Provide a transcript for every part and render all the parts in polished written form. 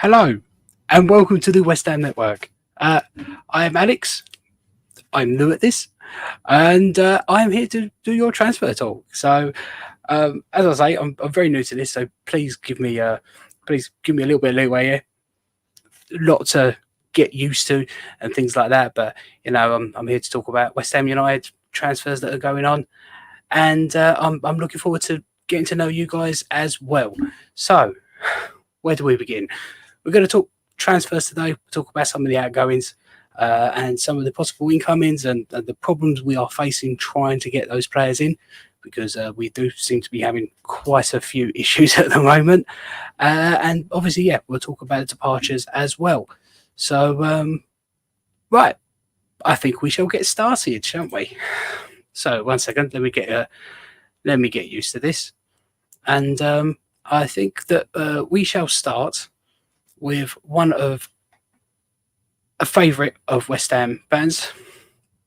Hello, and welcome to the West Ham Network. I am Alex. I'm new at this, and I'm here to do your transfer talk. So, as I say, I'm very new to this, so please give me a little bit of leeway here. A lot to get used to and things like that. But I'm here to talk about West Ham United transfers that are going on, and I'm looking forward to getting to know you guys as well. So, where do we begin? We're going to talk transfers today, talk about some of the outgoings and some of the possible incomings and the problems we are facing trying to get those players in, because we do seem to be having quite a few issues at the moment. And obviously, we'll talk about departures as well. So, right, I think we shall get started, shan't we? So, one second, let me get used to this. And I think that we shall start with one of a favourite of West Ham fans,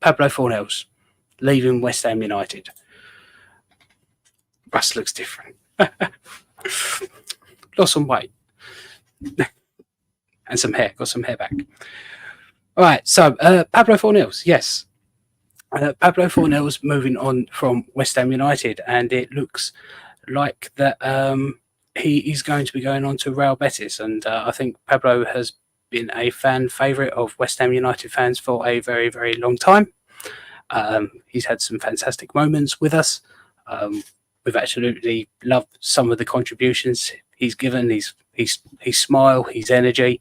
Pablo Fornells, leaving West Ham United. Russ looks different. Lost some weight. And some hair. Got some hair back. All right, so Pablo Fornells, yes. Pablo Fornells moving on from West Ham United, and it looks like that he is going to be going on to Real Betis, and I think Pablo has been a fan favourite of West Ham United fans for a very, very long time. He's had some fantastic moments with us. We've absolutely loved some of the contributions he's given. His smile, his energy,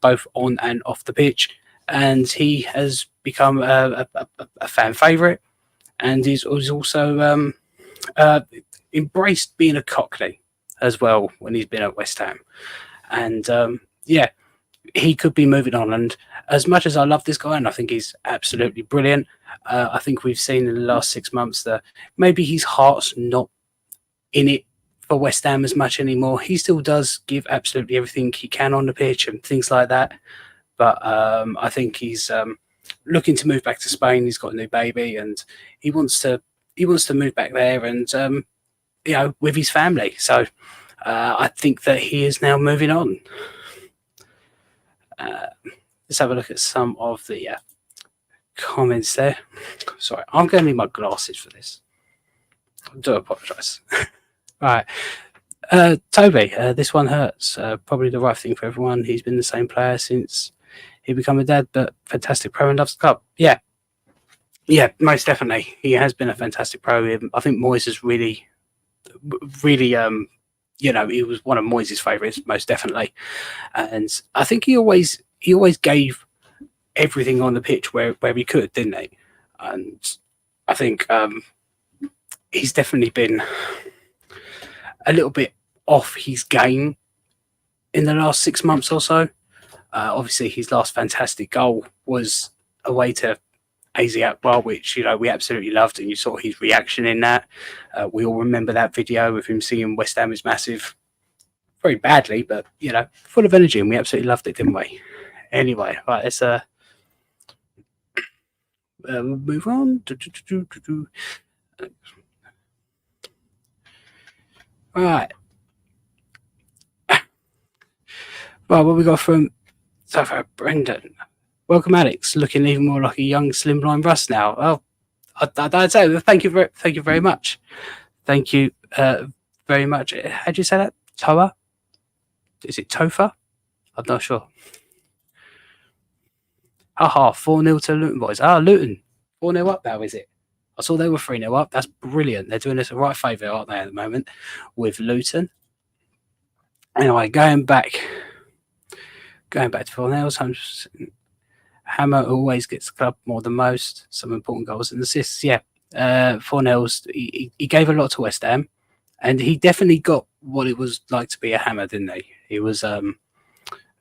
both on and off the pitch, and he has become a fan favourite, and he's also embraced being a Cockney as well when he's been at West Ham. And he could be moving on. And as much as I love this guy and I think he's absolutely brilliant, I think we've seen in the last 6 months that maybe his heart's not in it for West Ham as much anymore. He still does give absolutely everything he can on the pitch and things like that. But I think he's looking to move back to Spain. He's got a new baby and he wants to move back there and with his family. So I think that he is now moving on. Let's have a look at some of the comments there. Sorry, I'm going to need my glasses for this. I do apologise. Right. Toby, this one hurts. Probably the right thing for everyone. He's been the same player since he became a dad, but fantastic pro and loves the club. Yeah, most definitely. He has been a fantastic pro. I think Moyes is really he was one of Moyes' favourites, most definitely. And I think he always gave everything on the pitch where he could, didn't he? And I think he's definitely been a little bit off his game in the last 6 months or so. Obviously, his last fantastic goal was away to AZ Akbar, which we absolutely loved, and you saw his reaction in that. We all remember that video of him singing "West Ham is massive" very badly, but full of energy, and we absolutely loved it, didn't we? Anyway, right, let's move on. Right. Right, what we got from Brendan? Welcome, Alex. Looking even more like a young, slimline Russ now. Oh, I'd say thank you very much. Thank you very much. How do you say that? Toa? Is it Tofa? I'm not sure. 4-0 to Luton boys. Luton. 4-0 up now, is it? I saw they were 3-0 up. That's brilliant. They're doing us a right favour, aren't they, at the moment, with Luton. Anyway, going back to Fornells. Hammer always gets the club more than most. Some important goals and assists. Yeah, Fornells, he gave a lot to West Ham, and he definitely got what it was like to be a Hammer, didn't he? He was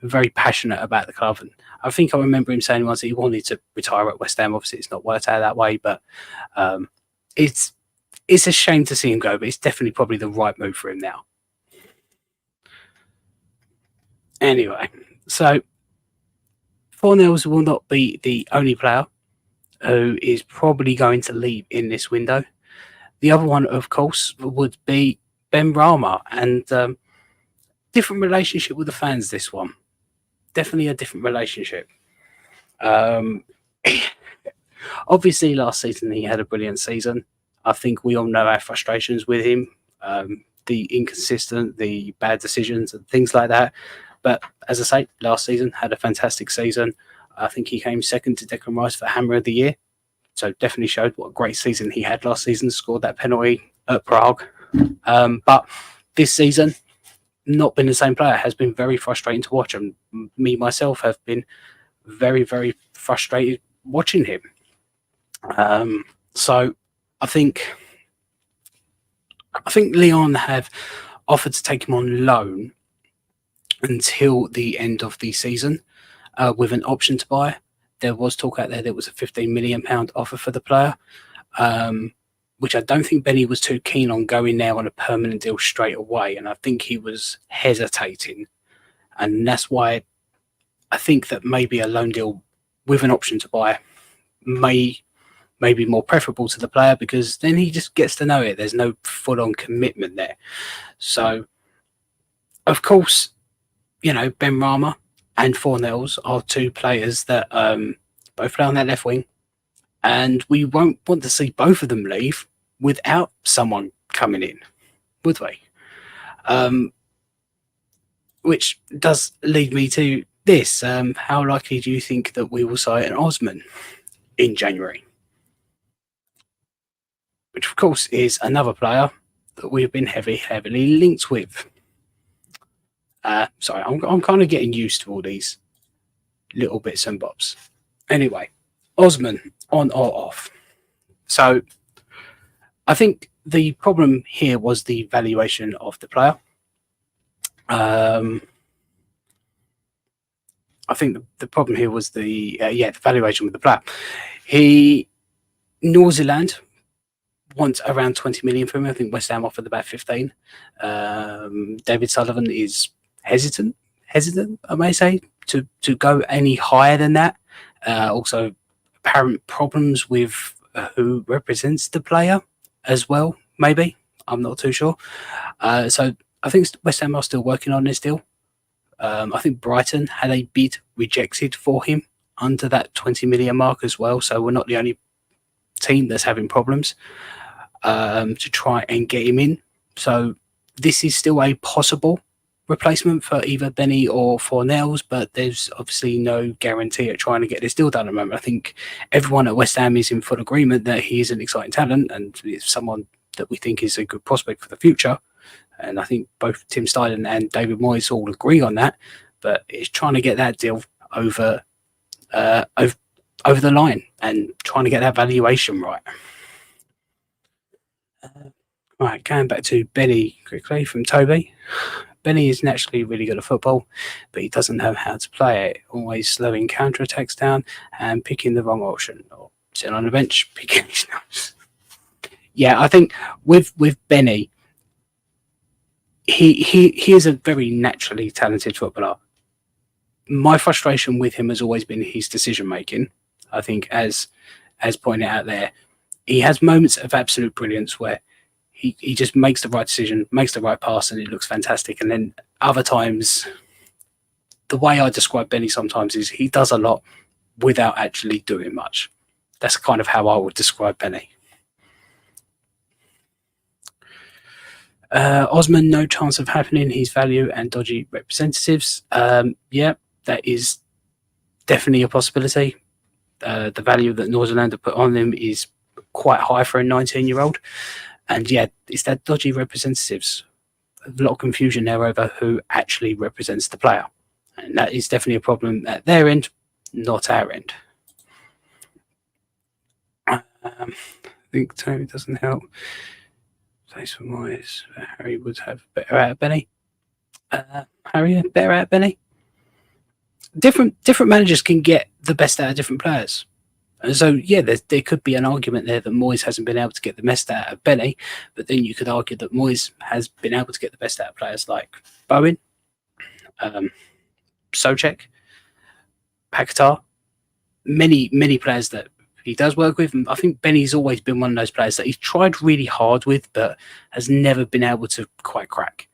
very passionate about the club, and I think I remember him saying once that he wanted to retire at West Ham. Obviously, it's not worked out that way, but it's a shame to see him go, but it's definitely probably the right move for him now. Anyway, so Fornells will not be the only player who is probably going to leave in this window. The other one, of course, would be Ben Rama. And different relationship with the fans. This one, definitely a different relationship. Um, Obviously, last season he had a brilliant season. I think we all know our frustrations with him, the inconsistent, the bad decisions, and things like that. But as I say, last season had a fantastic season. I think he came second to Declan Rice for Hammer of the Year. So definitely showed what a great season he had last season. Scored that penalty at Prague. But this season, not been the same player. Has been very frustrating to watch, and me myself have been very, very frustrated watching him. So I think Leon have offered to take him on loan until the end of the season with an option to buy. There was talk out there was a £15 million offer for the player, which I don't think Benny was too keen on going there on a permanent deal straight away. And I think he was hesitating. And that's why I think that maybe a loan deal with an option to buy may be more preferable to the player, because then he just gets to know it. There's no full-on commitment there. So, of course, Ben Rama and Fornells are two players that both play on that left wing, and we won't want to see both of them leave without someone coming in, would we? Which does lead me to this. How likely do you think that we will sign an Osman in January? Which, of course, is another player that we've been heavily linked with. Sorry, I'm kind of getting used to all these little bits and bobs. Anyway, Osman, on or off. So I think the problem here was the valuation of the player. I think the problem here was the valuation with the player. New Zealand wants around 20 million for him. I think West Ham offered about 15. David Sullivan is hesitant, I may say, to go any higher than that. Also, apparent problems with who represents the player as well, maybe. I'm not too sure. So I think West Ham are still working on this deal. I think Brighton had a bid rejected for him under that 20 million mark as well. So we're not the only team that's having problems to try and get him in. So this is still a possible replacement for either Benny or Fornells, but there's obviously no guarantee at trying to get this deal done at the moment. I think everyone at West Ham is in full agreement that he is an exciting talent and it's someone that we think is a good prospect for the future. And I think both Tim Steidten and David Moyes all agree on that, but it's trying to get that deal over the line and trying to get that valuation right. Right, going back to Benny quickly from Toby. Benny is naturally really good at football, but he doesn't know how to play it. Always slowing counter-attacks down and picking the wrong option, or sitting on the bench picking his nose. Yeah, I think with Benny, he is a very naturally talented footballer. My frustration with him has always been his decision making. I think, as pointed out there, he has moments of absolute brilliance where he just makes the right decision, makes the right pass, and it looks fantastic. And then other times, the way I describe Benny sometimes is he does a lot without actually doing much. That's kind of how I would describe Benny. Osman, no chance of happening. His value and dodgy representatives. Yeah, that is definitely a possibility. The value that New Zealand have put on him is quite high for a 19-year-old. And yeah, it's that dodgy representatives. A lot of confusion there over who actually represents the player. And that is definitely a problem at their end, not our end. I think Tony doesn't help. Place for Moyes. Harry would have better out of Benny. Harry, better out of Benny. Different managers can get the best out of different players. And so, yeah, there could be an argument there that Moyes hasn't been able to get the best out of Benny, but then you could argue that Moyes has been able to get the best out of players like Bowen, Souček, Paquetá, many players that he does work with. And I think Benny's always been one of those players that he's tried really hard with, but has never been able to quite crack.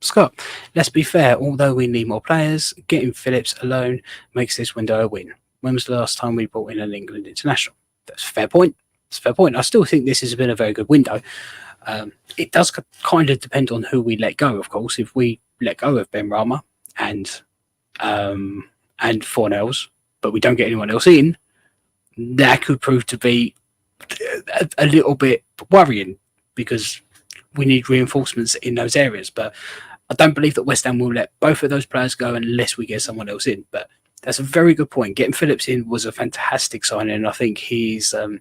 Scott, let's be fair. Although we need more players, getting Phillips alone makes this window a win. When was the last time we brought in an England international? That's a fair point. It's a fair point. I still think this has been a very good window. It does kind of depend on who we let go, of course. If we let go of Ben Rama and Fornells, but we don't get anyone else in, that could prove to be a little bit worrying because we need reinforcements in those areas. But I don't believe that West Ham will let both of those players go unless we get someone else in. But that's a very good point. Getting Phillips in was a fantastic signing, and I think he's going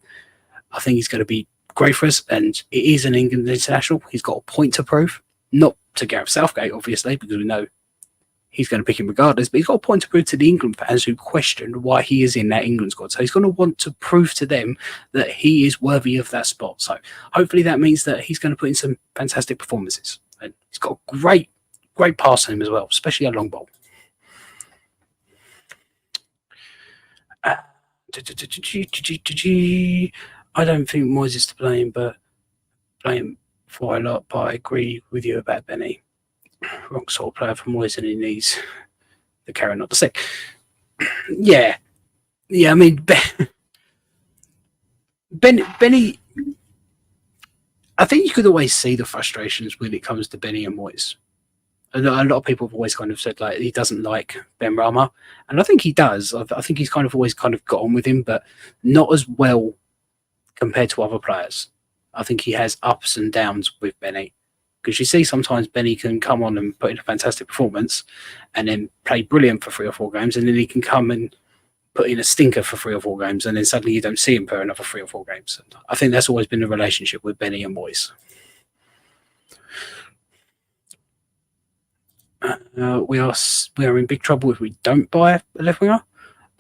to be great for us. And it is an England international. He's got a point to prove, not to Gareth Southgate, obviously, because we know he's going to pick him regardless, but he's got a point to prove to the England fans who question why he is in that England squad. So he's going to want to prove to them that he is worthy of that spot. So hopefully that means that he's going to put in some fantastic performances. And he's got a great pass on him as well, especially a long ball. I don't think Moyes is to blame, but blame for a lot, but I agree with you about Benny. Wrong sort of player for Moyes, and he needs the carrot, not the stick. Yeah. I mean, Benny. I think you could always see the frustrations when it comes to Benny and Moyes. A lot of people have always kind of said like he doesn't like Ben Rama, and I think he does. I think he's kind of always kind of got on with him, but not as well compared to other players. I think he has ups and downs with Benny. Because you see sometimes Benny can come on and put in a fantastic performance and then play brilliant for 3 or 4 games, and then he can come and put in a stinker for 3 or 4 games, and then suddenly you don't see him for another 3 or 4 games. And I think that's always been the relationship with Benny and Moyes. We are in big trouble if we don't buy a left winger.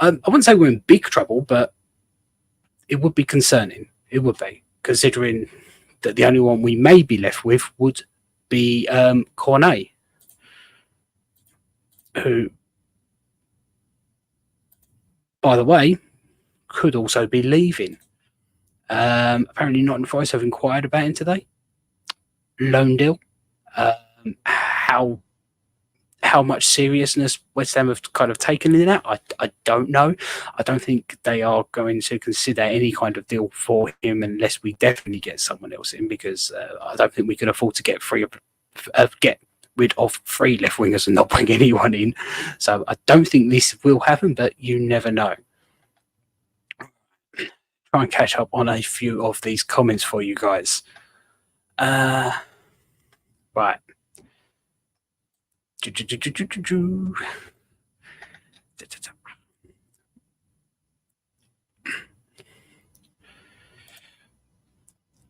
I wouldn't say we're in big trouble, but it would be concerning. It would be, considering that the only one we may be left with would be Cornet, who, by the way, could also be leaving. Apparently Nottingham Forest have inquired about him today. Loan deal. How much seriousness West Ham have kind of taken in that, I don't know. I don't think they are going to consider any kind of deal for him unless we definitely get someone else in, because I don't think we can afford to get rid of 3 left wingers and not bring anyone in. So I don't think this will happen, but you never know. Try and catch up on a few of these comments for you guys. Right.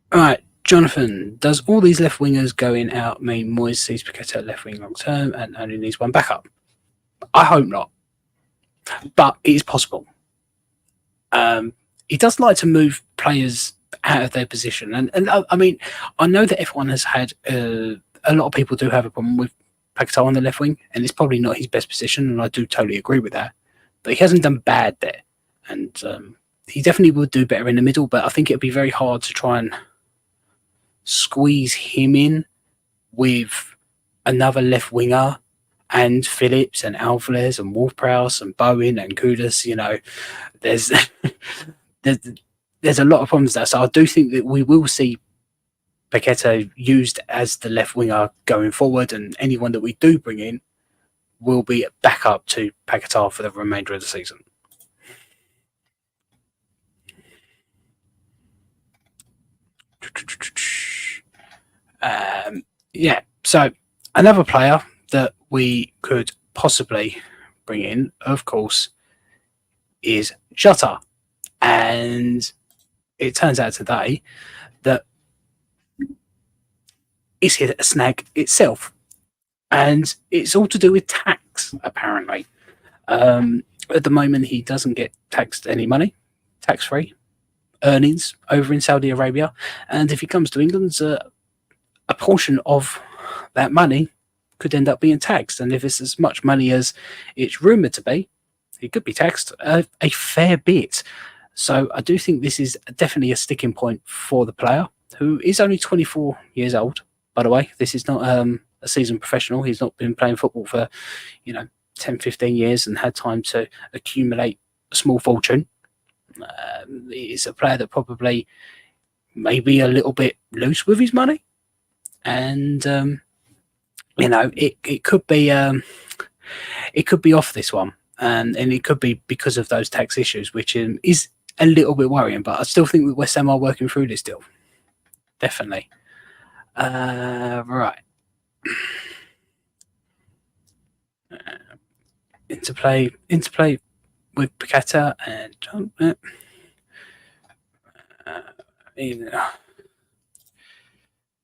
Right, Jonathan, does all these left wingers going out mean Moyes sees Paqueta left wing long term and only needs one backup? I hope not, but it is possible. He does like to move players out of their position, and I mean, I know that everyone has had a lot of people do have a problem with Paqueta on the left wing, and it's probably not his best position, and I do totally agree with that. But he hasn't done bad there, and he definitely would do better in the middle. But I think it'd be very hard to try and squeeze him in with another left winger and Phillips and Alvarez and Wolf-Prowse and Bowen and Kudus. You know, there's a lot of problems there. So I do think that we will see Paqueta used as the left winger going forward, and anyone that we do bring in will be back up to Paqueta for the remainder of the season. Yeah, so another player that we could possibly bring in, of course, is Jota. And it turns out today that it's hit a snag itself. And it's all to do with tax, apparently. At the moment, he doesn't get taxed any money, tax-free earnings over in Saudi Arabia. And if he comes to England, a portion of that money could end up being taxed. And if it's as much money as it's rumoured to be, he could be taxed a fair bit. So I do think this is definitely a sticking point for the player, who is only 24 years old. By the way, this is not a seasoned professional. He's not been playing football for, 10, 15 years and had time to accumulate a small fortune. He's a player that probably may be a little bit loose with his money. And, it could be off this one. And it could be because of those tax issues, which is a little bit worrying. But I still think that West Ham are working through this deal. Definitely. Right. Interplay with Paqueta and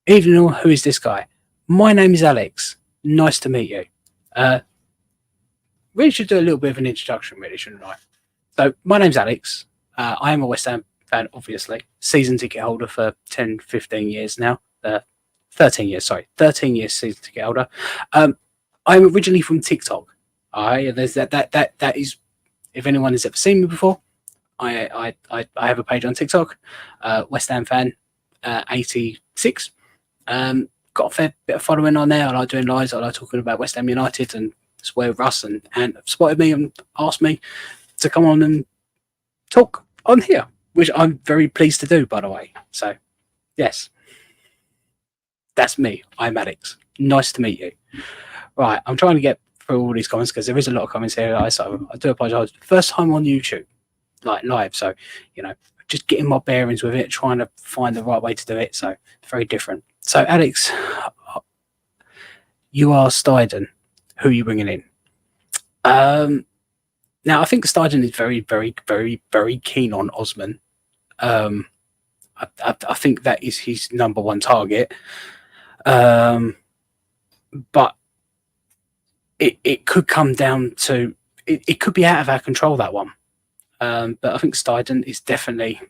even who is this guy? My name is Alex. Nice to meet you. Really should do a little bit of an introduction, really, shouldn't I? So, my name's Alex. I am a West Ham fan, obviously. Season ticket holder for 10, 15 years now. 13 years, sorry. 13 years season ticket holder. I'm originally from TikTok. There's that is, if anyone has ever seen me before, I have a page on TikTok, West Ham fan 86. Got a fair bit of following on there. I like doing lives. I like talking about West Ham United, and it's where Russ and spotted me and asked me to come on and talk on here, which I'm very pleased to do, by the way. So, yes, that's me. I'm Alex. Nice to meet you. Right, I'm trying to get through all these comments because there is a lot of comments here. So I do apologise. First time on YouTube, like live. So, just getting my bearings with it, trying to find the right way to do it. So, very different. So, Alex, you are Steiden. Who are you bringing in? Now, I think Steiden is very, very, very, very keen on Osman. I think that is his number one target. But it could come down to it could be out of our control, that one. But I think Steiden is definitely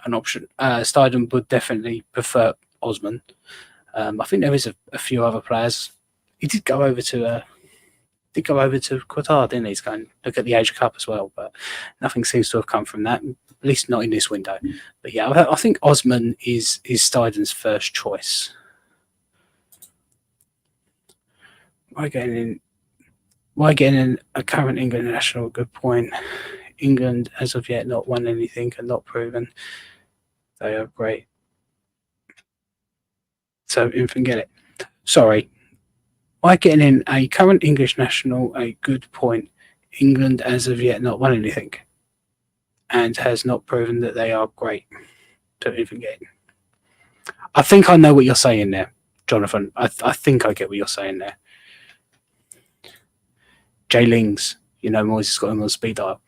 an option. Steiden would definitely prefer Osman. I think there is a few other players. He did go over to Qatar, didn't he? He's going to look at the Asia Cup as well, but nothing seems to have come from that, at least not in this window. But yeah, I think Osman is Steiden's first choice. Why getting in a current England national? Good point. England, as of yet, not won anything and not proven they are great. So, forget it. Sorry. Why getting in a current English national? A good point. England, as of yet, not won anything and has not proven that they are great. Don't forget. I think I know what you're saying there, Jonathan. I think I get what you're saying there. Jay Lings, Moyes has got him on speed dial.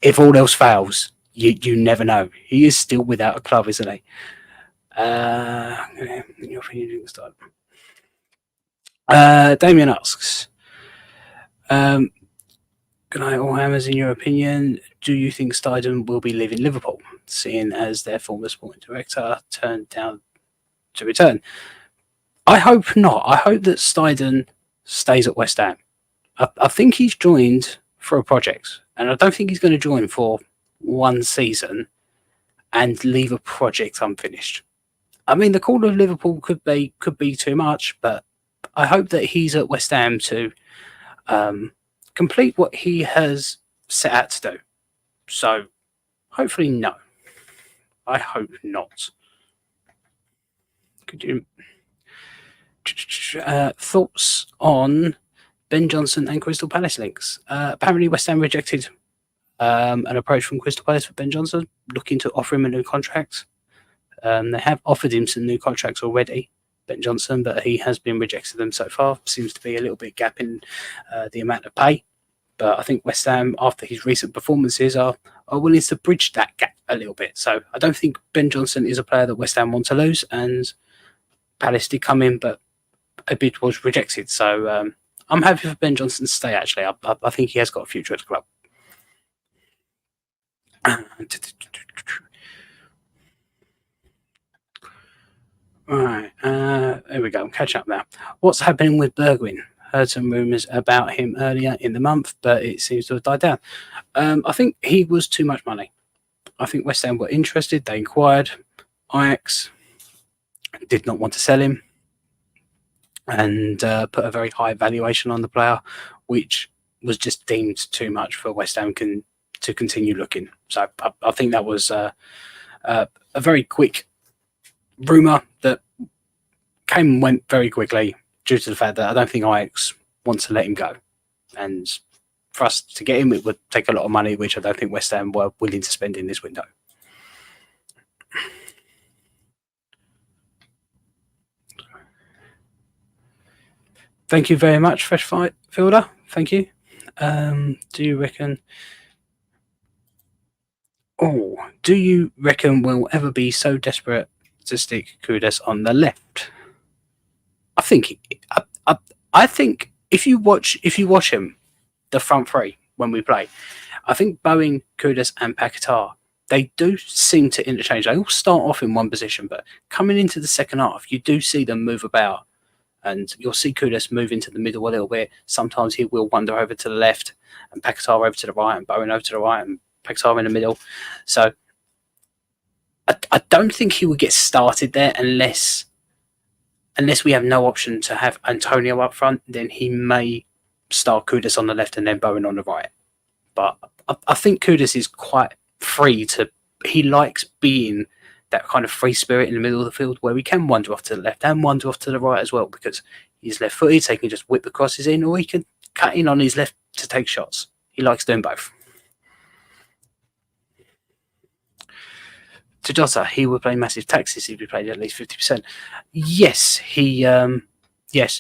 If all else fails, you never know. He is still without a club, isn't he? Your opinion, start. Damien asks, good night, all hammers. In your opinion, do you think Steiden will be leaving Liverpool, seeing as their former sporting director turned down to return? I hope not. I hope that Steiden stays at West Ham. I think he's joined for a project, and I don't think he's going to join for one season and leave a project unfinished. I mean, the call of Liverpool could be too much, but I hope that he's at West Ham to complete what he has set out to do. So, hopefully, no. I hope not. Could you thoughts on Ben Johnson and Crystal Palace links? Apparently, West Ham rejected an approach from Crystal Palace for Ben Johnson, looking to offer him a new contract. They have offered him some new contracts already, Ben Johnson, but he has been rejected them so far. Seems to be a little bit gap in the amount of pay. But I think West Ham, after his recent performances, are willing to bridge that gap a little bit. So I don't think Ben Johnson is a player that West Ham want to lose. And Palace did come in, but a bid was rejected. So I'm happy for Ben Johnson to stay, actually. I think he has got a future at the club. Right, there we go. I'm catching up now. What's happening with Bergwijn? Heard some rumours about him earlier in the month, but it seems to have died down. I think he was too much money. I think West Ham were interested. They inquired. Ajax did not want to sell him. and put a very high valuation on the player, which was just deemed too much for West Ham to continue looking. So I think that was a very quick rumour that came and went very quickly due to the fact that I don't think Ajax wants to let him go. And for us to get him, it would take a lot of money, which I don't think West Ham were willing to spend in this window. Thank you very much, Fresh Fight Fielder. Thank you. Do you reckon we'll ever be so desperate to stick Kudus on the left? I think if you watch him, the front three when we play, I think Bowen, Kudus, and Paquetá, they do seem to interchange. They all start off in one position, but coming into the second half, you do see them move about, and you'll see Kudus move into the middle a little bit. Sometimes he will wander over to the left, and Paquetá over to the right, and Bowen over to the right, and Paquetá in the middle. So I don't think he would get started there unless we have no option to have Antonio up front. Then he may start Kudus on the left and then Bowen on the right. But I think Kudus is quite free to. He likes being that kind of free spirit in the middle of the field where he can wander off to the left and wander off to the right as well, because he's left-footed, so he can just whip the crosses in, or he can cut in on his left to take shots. He likes doing both. To Jota, he would play massive taxes if he played at least 50%. Yes,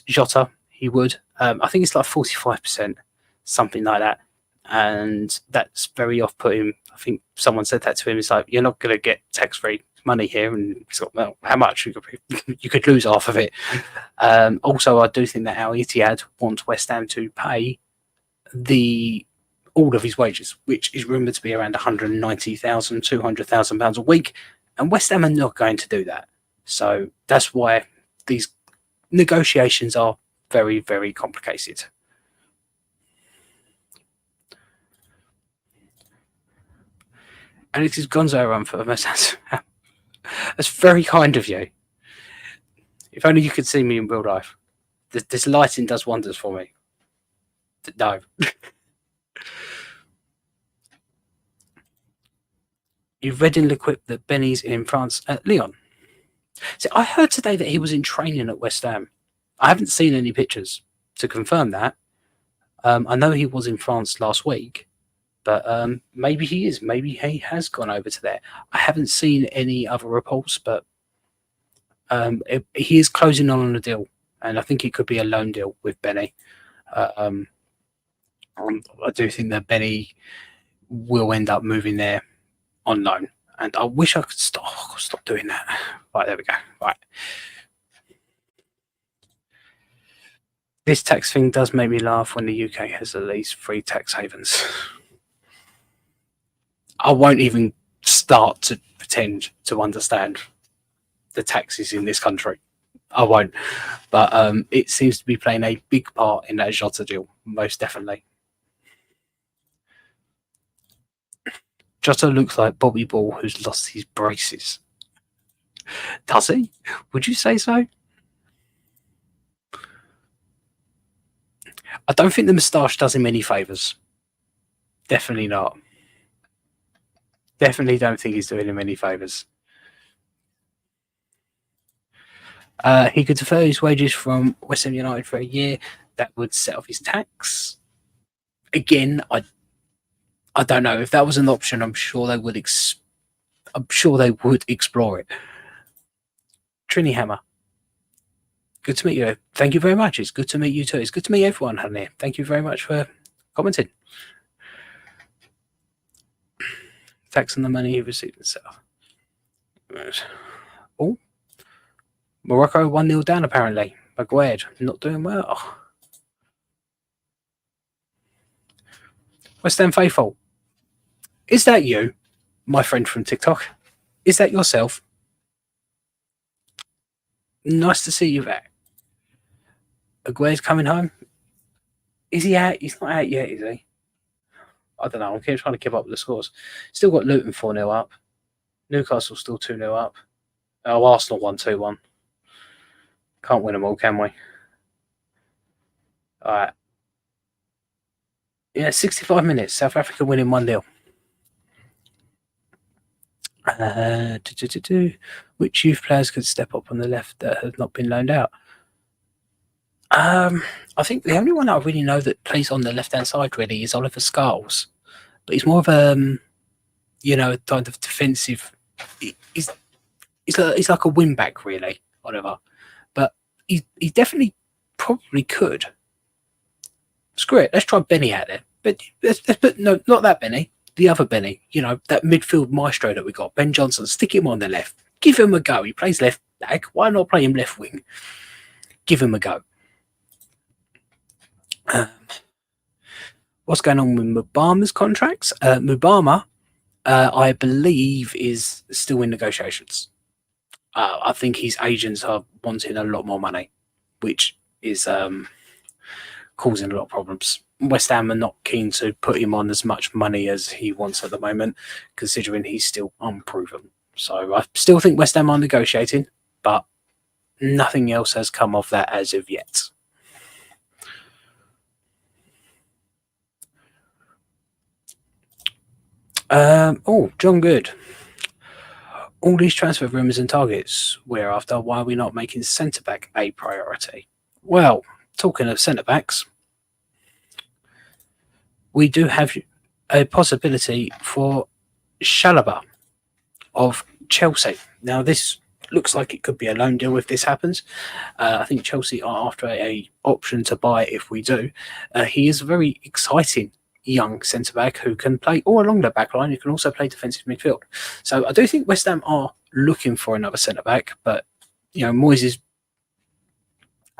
Jota, he would. I think it's like 45%, something like that. And that's very off-putting. I think someone said that to him. It's like, you're not going to get tax-free money here. And he's like, well, how much? You could lose half of it. Also, I do think that Al Ittihad wants West Ham to pay all of his wages, which is rumoured to be around £190,000, £200,000 a week. And West Ham are not going to do that. So that's why these negotiations are very, very complicated. And it is Gonzo run for the most. That's very kind of you. If only you could see me in real life. This lighting does wonders for me. No. You've read in Le Quip that Benny's in France at Lyon. See, I heard today that he was in training at West Ham. I haven't seen any pictures to confirm that. I know he was in France last week, but maybe he is. Maybe he has gone over to there. I haven't seen any other reports, but he is closing on a deal, and I think it could be a loan deal with Benny. I do think that Benny will end up moving there on loan, and I wish I could stop doing that. Right, there we go. Right. This tax thing does make me laugh when the UK has at least 3 tax havens. I won't even start to pretend to understand the taxes in this country. I won't. But it seems to be playing a big part in that Jota deal, most definitely. Jota looks like Bobby Ball who's lost his braces. Does he? Would you say so? I don't think the moustache does him any favours. Definitely not. Definitely don't think he's doing him any favours. He could defer his wages from West Ham United for a year. That would set off his tax. Again, I don't know if that was an option. I'm sure they would. I'm sure they would explore it. Trini Hammer. Good to meet you. Thank you very much. It's good to meet you too. It's good to meet everyone, honey. Thank you very much for commenting. Tax on the money he received himself. Oh, Morocco 1-0 down apparently. Maguire not doing well. West Ham faithful. Is that you, my friend from TikTok? Is that yourself? Nice to see you back. Aguilar's coming home. Is he out? He's not out yet, is he? I don't know. I'm trying to keep up with the scores. Still got Luton 4-0 up. Newcastle still 2-0 up. Oh, Arsenal 1-2-1. Can't win them all, can we? All right. Yeah, 65 minutes. South Africa winning 1-0. Which youth players could step up on the left that have not been loaned out? I think the only one I really know that plays on the left-hand side really is Oliver Scarles, but he's more of a kind of defensive. He's like a wing back really, Oliver, but he definitely probably could. Screw it, let's try Benny out there. But let's put no, not that Benny, the other Benny. That midfield maestro that we got, Ben Johnson. Stick him on the left. Give him a go. He plays left back. Why not play him left wing? Give him a go. What's going on with Mubama's contracts? Mubama, I believe, is still in negotiations. I think his agents are wanting a lot more money, which is causing a lot of problems. West Ham are not keen to put him on as much money as he wants at the moment, considering he's still unproven. So I still think West Ham are negotiating, but nothing else has come of that as of yet. John Good. All these transfer rumours and targets we're after, why are we not making centre-back a priority? Well, talking of centre-backs, we do have a possibility for Chalobah of Chelsea. Now, this looks like it could be a loan deal if this happens. I think Chelsea are after a option to buy if we do. He is a very exciting young centre-back who can play all along the back line. He can also play defensive midfield. So I do think West Ham are looking for another centre-back, but Moyes is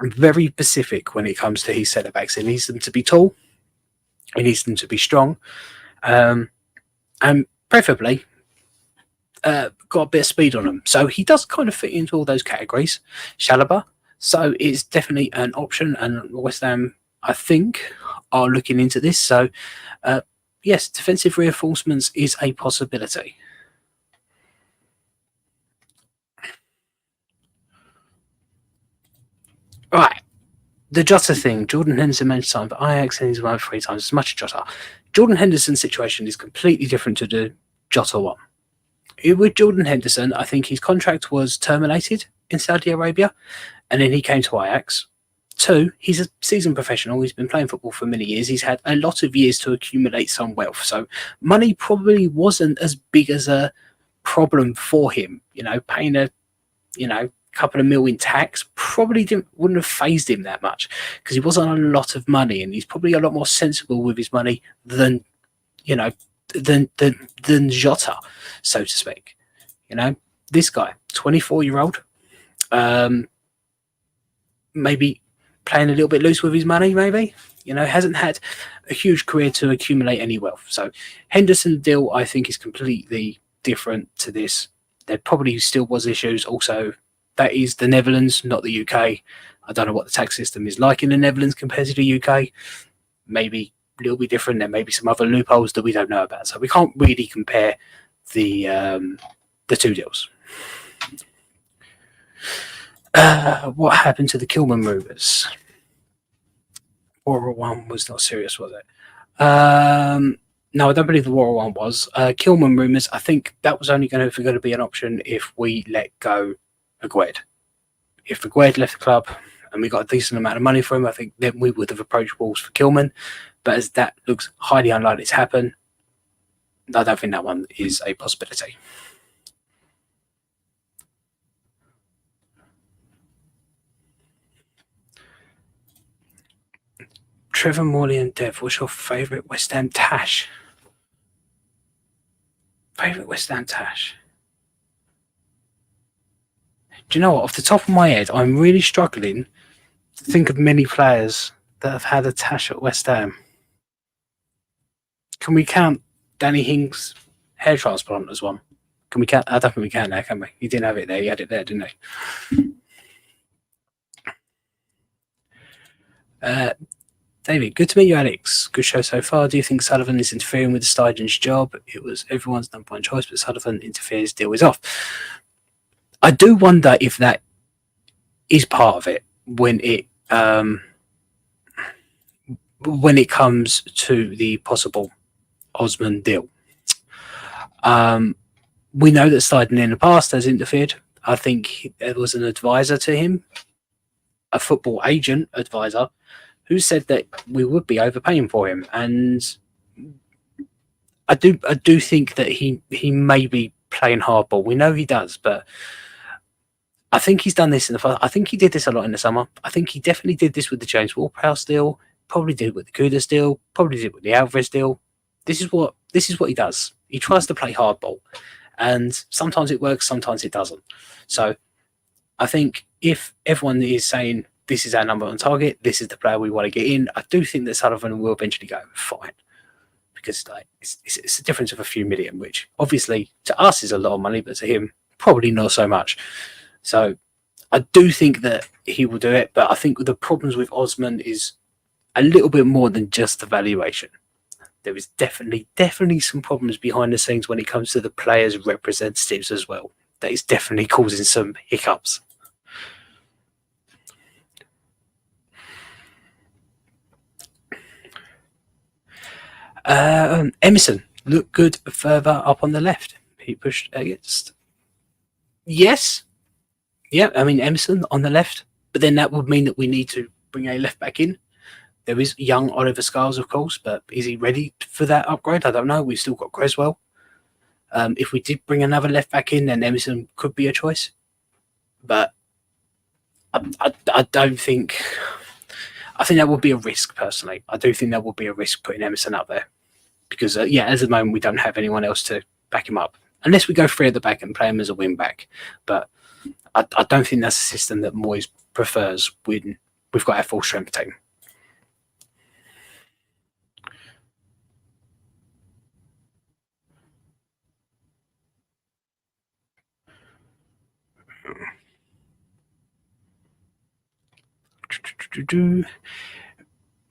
very specific when it comes to his centre-backs. He needs them to be tall. He needs them to be strong. And preferably got a bit of speed on them. So he does kind of fit into all those categories, Chalobah. So it's definitely an option, and West Ham, I think, are looking into this. So, yes, defensive reinforcements is a possibility. Right. The Jota thing. Jordan Henderson mentioned time, but Ajax and he's won 3 times as much as Jota. Jordan Henderson's situation is completely different to the Jota one. With Jordan Henderson, I think his contract was terminated in Saudi Arabia, and then he came to Ajax. 2, he's a seasoned professional. He's been playing football for many years. He's had a lot of years to accumulate some wealth. So money probably wasn't as big as a problem for him. Paying a, couple of mil in tax probably wouldn't have phased him that much because he wasn't on a lot of money, and he's probably a lot more sensible with his money than Jota, so to speak. This guy, 24-year-old, maybe playing a little bit loose with his money, maybe, hasn't had a huge career to accumulate any wealth. So Henderson deal, I think, is completely different to this. There probably still was issues. Also, that is the Netherlands, not the UK. I don't know what the tax system is like in the Netherlands compared to the UK. Maybe a little bit different. There may be some other loopholes that we don't know about. So we can't really compare the 2 deals. What happened to the Kilman rumours? War one was not serious, was it? No, I don't believe the War one was. Kilman rumours, I think that was only going to be an option if we let go Agued. If Agued left the club and we got a decent amount of money for him, I think then we would have approached Wolves for Kilman. But as that looks highly unlikely to happen, I don't think that one is a possibility. Trevor Morley and Dev, what's your favourite West Ham tash? Favourite West Ham tash? Do you know what? Off the top of my head, I'm really struggling to think of many players that have had a tash at West Ham. Can we count Danny Hings' hair transplant as one? Can we count? I don't think we can now, can we? He didn't have it there. He had it there, didn't he? David, good to meet you, Alex. Good show so far. Do you think Sullivan is interfering with the Steigen's job? It was everyone's number one choice, but Sullivan interferes, deal is off. I do wonder if that is part of it when it when it comes to the possible Osman deal. We know that Steidten in the past has interfered. I think there was an advisor to him, a football agent advisor, who said that we would be overpaying for him, and I do think that he may be playing hardball. We know he does, but I think he's done this in the past. I think he did this a lot in the summer. I think he definitely did this with the James Ward-Prowse deal. Probably did it with the Kudus deal. Probably did it with the Alvarez deal. This is what he does. He tries to play hardball, and sometimes it works, sometimes it doesn't. So I think if everyone is saying this is our number one target, this is the player we want to get in, I do think that Sullivan will eventually go fine, because like it's a difference of a few million, which obviously to us is a lot of money, but to him probably not so much. So I do think that he will do it, but I think the problems with Osman is a little bit more than just the valuation. There is definitely some problems behind the scenes when it comes to the players' representatives as well. That is definitely causing some hiccups. Emerson looked good further up on the left. He pushed against. Yes. Yeah, I mean, Emerson on the left. But then that would mean that we need to bring a left back in. There is young Oliver Skiles, of course, but is he ready for that upgrade? I don't know. We've still got Creswell. If we did bring another left back in, then Emerson could be a choice. But I don't think. I think that would be a risk, personally. I do think that would be a risk putting Emerson up there. Because, at the moment, we don't have anyone else to back him up. Unless we go free at the back and play him as a wing back. But I don't think that's a system that Moyes prefers when we've got our full strength team.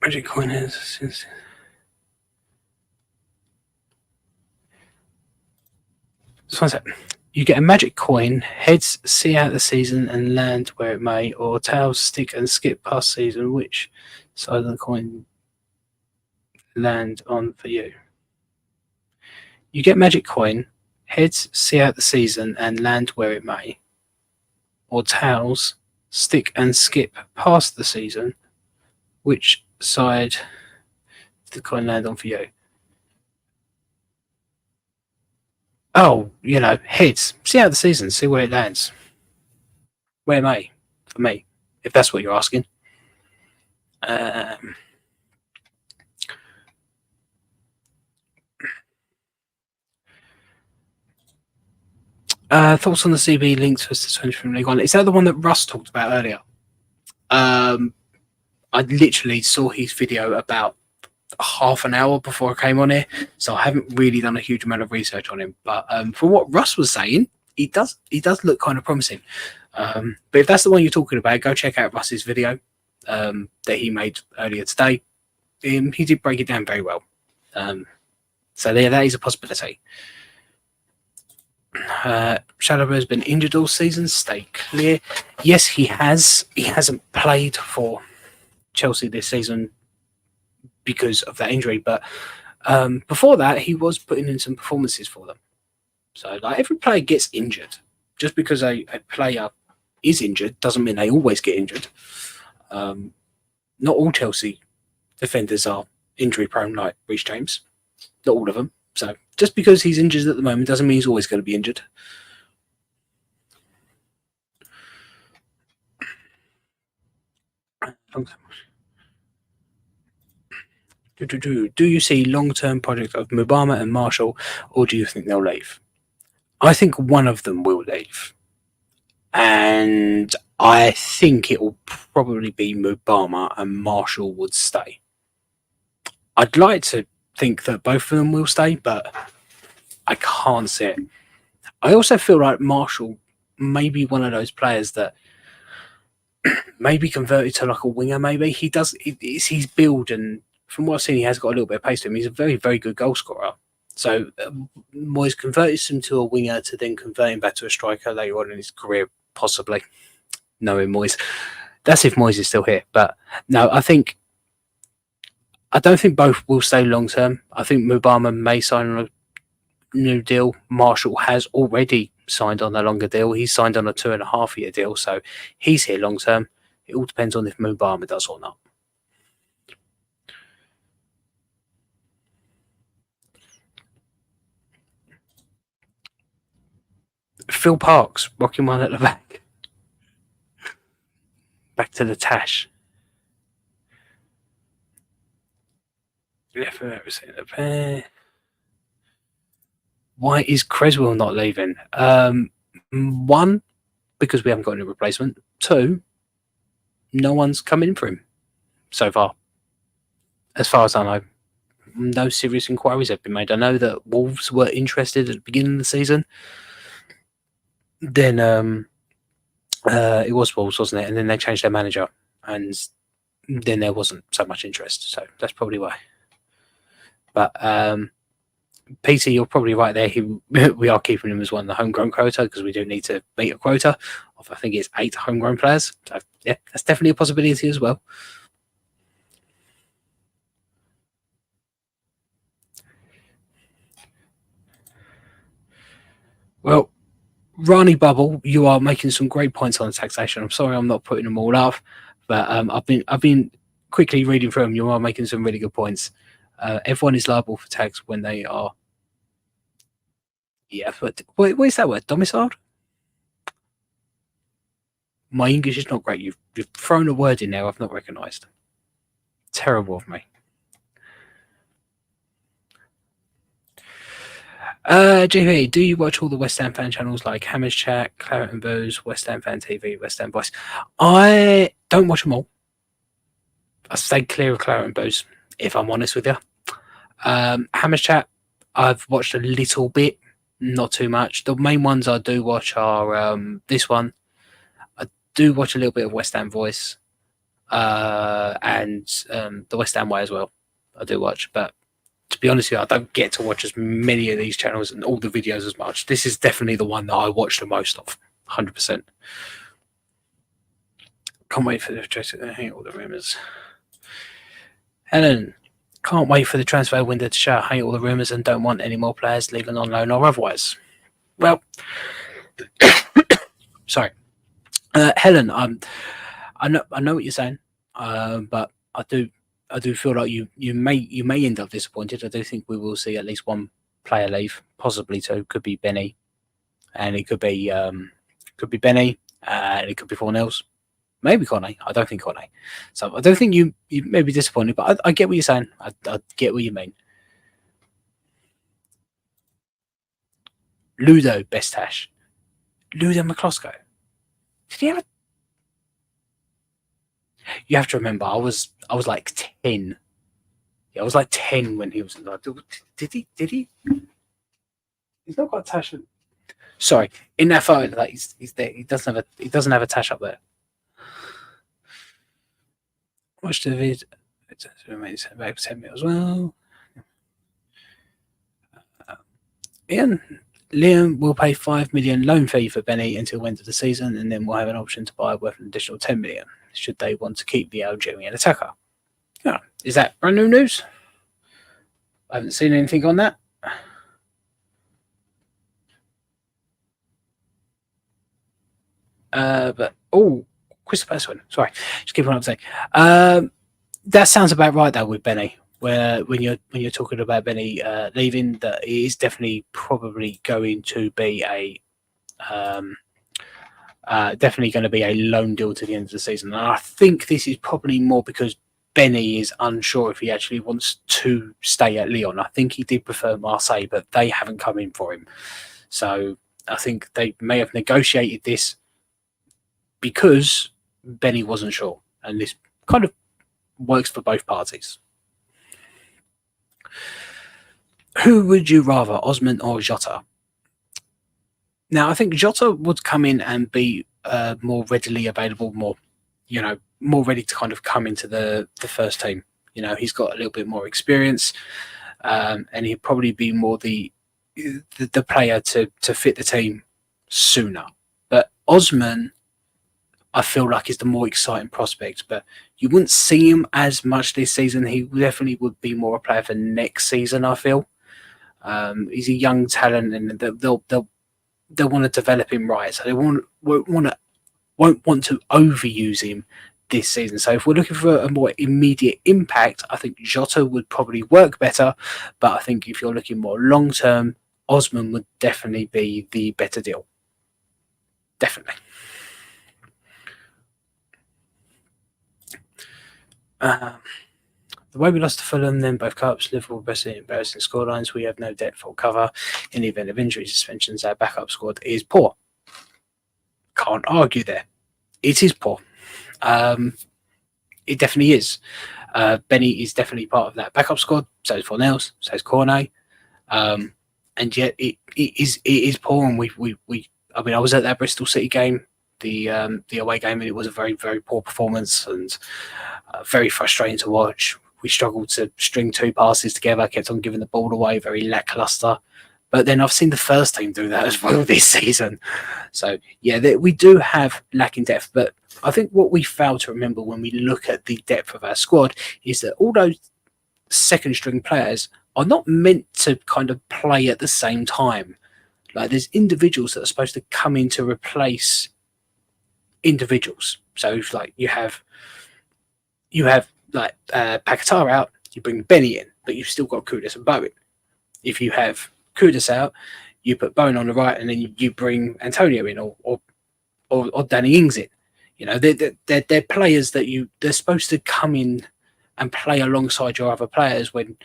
Magic coin has. So one sec. You get a magic coin, heads see out the season and land where it may, or tails stick and skip past season. Which side of the coin land on for you? You get magic coin, heads see out the season and land where it may, or tails stick and skip past the season. Which side did the coin land on for you? Oh, heads. See out the season, see where it lands. Where may, for me, if that's what you're asking. Thoughts on the CB links for the 20 League One? Is that the one that Russ talked about earlier? I literally saw his video about half an hour before I came on here, so I haven't really done a huge amount of research on him. But from what Russ was saying, he does look kind of promising. But if that's the one you're talking about, go check out Russ's video that he made earlier today. He did break it down very well. So that is a possibility. Chalobah has been injured all season. Stay clear. Yes, he has. He hasn't played for Chelsea this season because of that injury, but before that, he was putting in some performances for them. So, every player gets injured. Just because a player is injured doesn't mean they always get injured. Not all Chelsea defenders are injury prone like Reece James. Not all of them. So just because he's injured at the moment doesn't mean he's always going to be injured. Do you see long-term project of Mubama and Marshall, or do you think they'll leave? I think one of them will leave. And I think it will probably be Mubama and Marshall would stay. I'd like to think that both of them will stay, but I can't see it. I also feel like Marshall may be one of those players that maybe converted to like a winger. Maybe it's his build, and from what I've seen, he has got a little bit of pace to him. He's a very, very good goal scorer. So Moyes converted him to a winger to then convert him back to a striker later on in his career, possibly. Knowing Moyes, that's if Moyes is still here. But no, I think I don't think both will stay long term. I think Mubama may sign on a new deal. Marshall has already signed on a longer deal. He's signed on a 2.5 year deal, so he's here long term. It all depends on if Mubama does or not. Phil Parks rocking one at the back. Back to the Tash. Why is Creswell not leaving? One, because we haven't got any replacement. Two, no one's come in for him so far. As far as I know, no serious inquiries have been made. I know that Wolves were interested at the beginning of the season. Then it was Wolves, wasn't it? And then they changed their manager, and then there wasn't so much interest. So that's probably why. But Peter, you're probably right there. We are keeping him as one of the homegrown quota because we do need to meet a quota of, I think it's 8 homegrown players. So yeah, that's definitely a possibility as well. Well, Rani Bubble, you are making some great points on the taxation. I'm sorry I'm not putting them all up, but I've been quickly reading through them. You are making some really good points. Everyone is liable for tax when they are. Yeah, but what is that word? Domiciled? My English is not great. You've thrown a word in there I've not recognised. Terrible of me. JP, do you watch all the West Ham fan channels like Hammers Chat, Claret and Booze, West Ham Fan TV, West Ham Voice? I don't watch them all. I stay clear of Claret and Booze, if I'm honest with you. Hammers Chat, I've watched a little bit, not too much. The main ones I do watch are this one. I do watch a little bit of West Ham Voice and the West Ham Way as well. I do watch, but to be honest with you, I don't get to watch as many of these channels and all the videos as much. This is definitely the one that I watch the most of, 100%. Can't wait for the I hate all the rumours. Helen, can't wait for the transfer window to show. Hate all the rumours and don't want any more players leaving on loan or otherwise. Well, sorry, Helen. I know what you're saying, but I do feel like you may end up disappointed. I do think we will see at least one player leave, possibly two. Could be Benny, and it could be Benny, and it could be Fornells. Maybe Conte. I don't think Conte. So I don't think you may be disappointed, but I get what you're saying. I get what you mean. Ludo Bestash. Ludo McCloskey. Did he ever? You have to remember, I was like 10. Yeah, I was like 10 when he was alive. Did he? He's not got a tash. Sorry, in that photo, like he's there. He doesn't have a tash up there. Watch the vid. It's about 10 minutes as well. Liam will pay 5 million loan fee for Benny until end of the season, and then we'll have an option to buy worth an additional 10 million should they want to keep the Algerian attacker. Yeah. Is that brand new news? I haven't seen anything on that. But Christopher Swin. Sorry, just keep on up saying. That sounds about right though with Benny. Where when you're talking about Benny leaving, that it is definitely probably going to be a loan deal to the end of the season. And I think this is probably more because Benny is unsure if he actually wants to stay at Lyon. I think he did prefer Marseille, but they haven't come in for him. So I think they may have negotiated this because Benny wasn't sure. And this kind of works for both parties. Who would you rather, Osman or Jota? Now, I think Jota would come in and be more readily available, more ready to kind of come into the first team. He's got a little bit more experience, and he'd probably be more the player to fit the team sooner. But Osman, I feel like, is the more exciting prospect. But You wouldn't see him as much this season. He definitely would be more a player for next season, I feel. He's a young talent, and they'll want to develop him right. So they won't want to overuse him this season. So if we're looking for a more immediate impact, I think Jota would probably work better. But I think if you're looking more long term, Osman would definitely be the better deal. Definitely. The way we lost to Fulham, then both cups, Liverpool, embarrassing scorelines. We have no depth or cover. In the event of injury suspensions, our backup squad is poor. Can't argue there. It is poor. It definitely is. Benny is definitely part of that backup squad. So is Fornells. So is Cornet. And yet it is poor. And I mean, I was at that Bristol City game, the away game, and it was a very, very poor performance and very frustrating to watch. We struggled to string two passes together, kept on giving the ball away, very lackluster. But then I've seen the first team do that as well this season. So, yeah, we do have lacking depth. But I think what we fail to remember when we look at the depth of our squad is that all those second-string players are not meant to kind of play at the same time. Like, there's individuals that are supposed to come in to replace individuals. So, if, like, you have like Paquetá out, you bring Benny in, but you've still got Kudus and Bowen. If you have Kudus out, you put Bowen on the right, and then you bring Antonio in, or Danny Ings in. You know, they're players that they're supposed to come in and play alongside your other players when,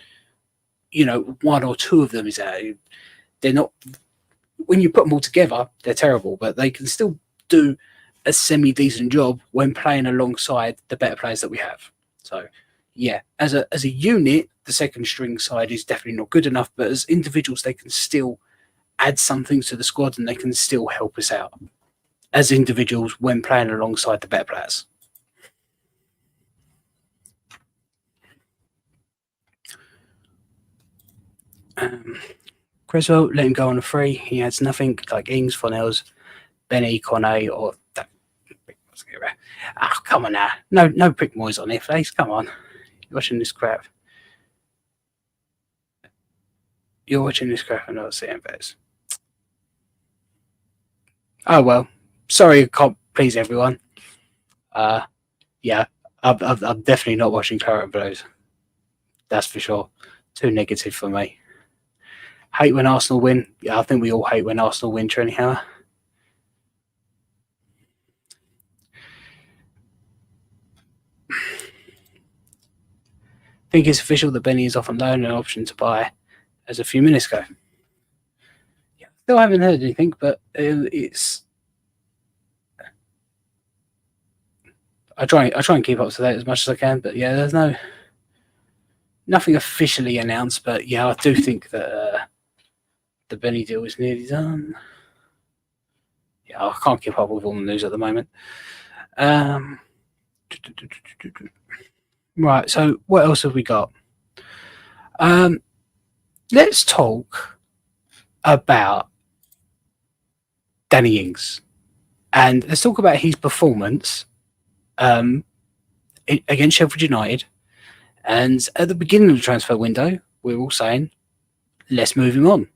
you know, one or two of them is out. They're not, when you put them all together, they're terrible, but they can still do a semi-decent job when playing alongside the better players that we have. So, yeah, as a unit, the second string side is definitely not good enough, but as individuals, they can still add something to the squad and they can still help us out as individuals when playing alongside the better players. Creswell, let him go on a free. He adds nothing like Ings, Fornells, Benny, Cornet, or that. Oh, come on now. No prick noise on their face. Come on. You're watching this crap. You're watching this crap and not seeing bears. Oh, well. Sorry, I can't please everyone. Yeah, I'm definitely not watching Claret and Blues. That's for sure. Too negative for me. Hate when Arsenal win. Yeah, I think we all hate when Arsenal win, anyhow. I think it's official that Benny is off on loan, an option to buy as a few minutes ago. Yeah, still haven't heard anything, but it's. I try and keep up to date as much as I can, but yeah, there's nothing officially announced. But yeah, I do think that the Benny deal is nearly done. Yeah, I can't keep up with all the news at the moment. Right, so what else have we got? Let's talk about Danny Ings. And let's talk about his performance against Sheffield United. And at the beginning of the transfer window, we were all saying, let's move him on.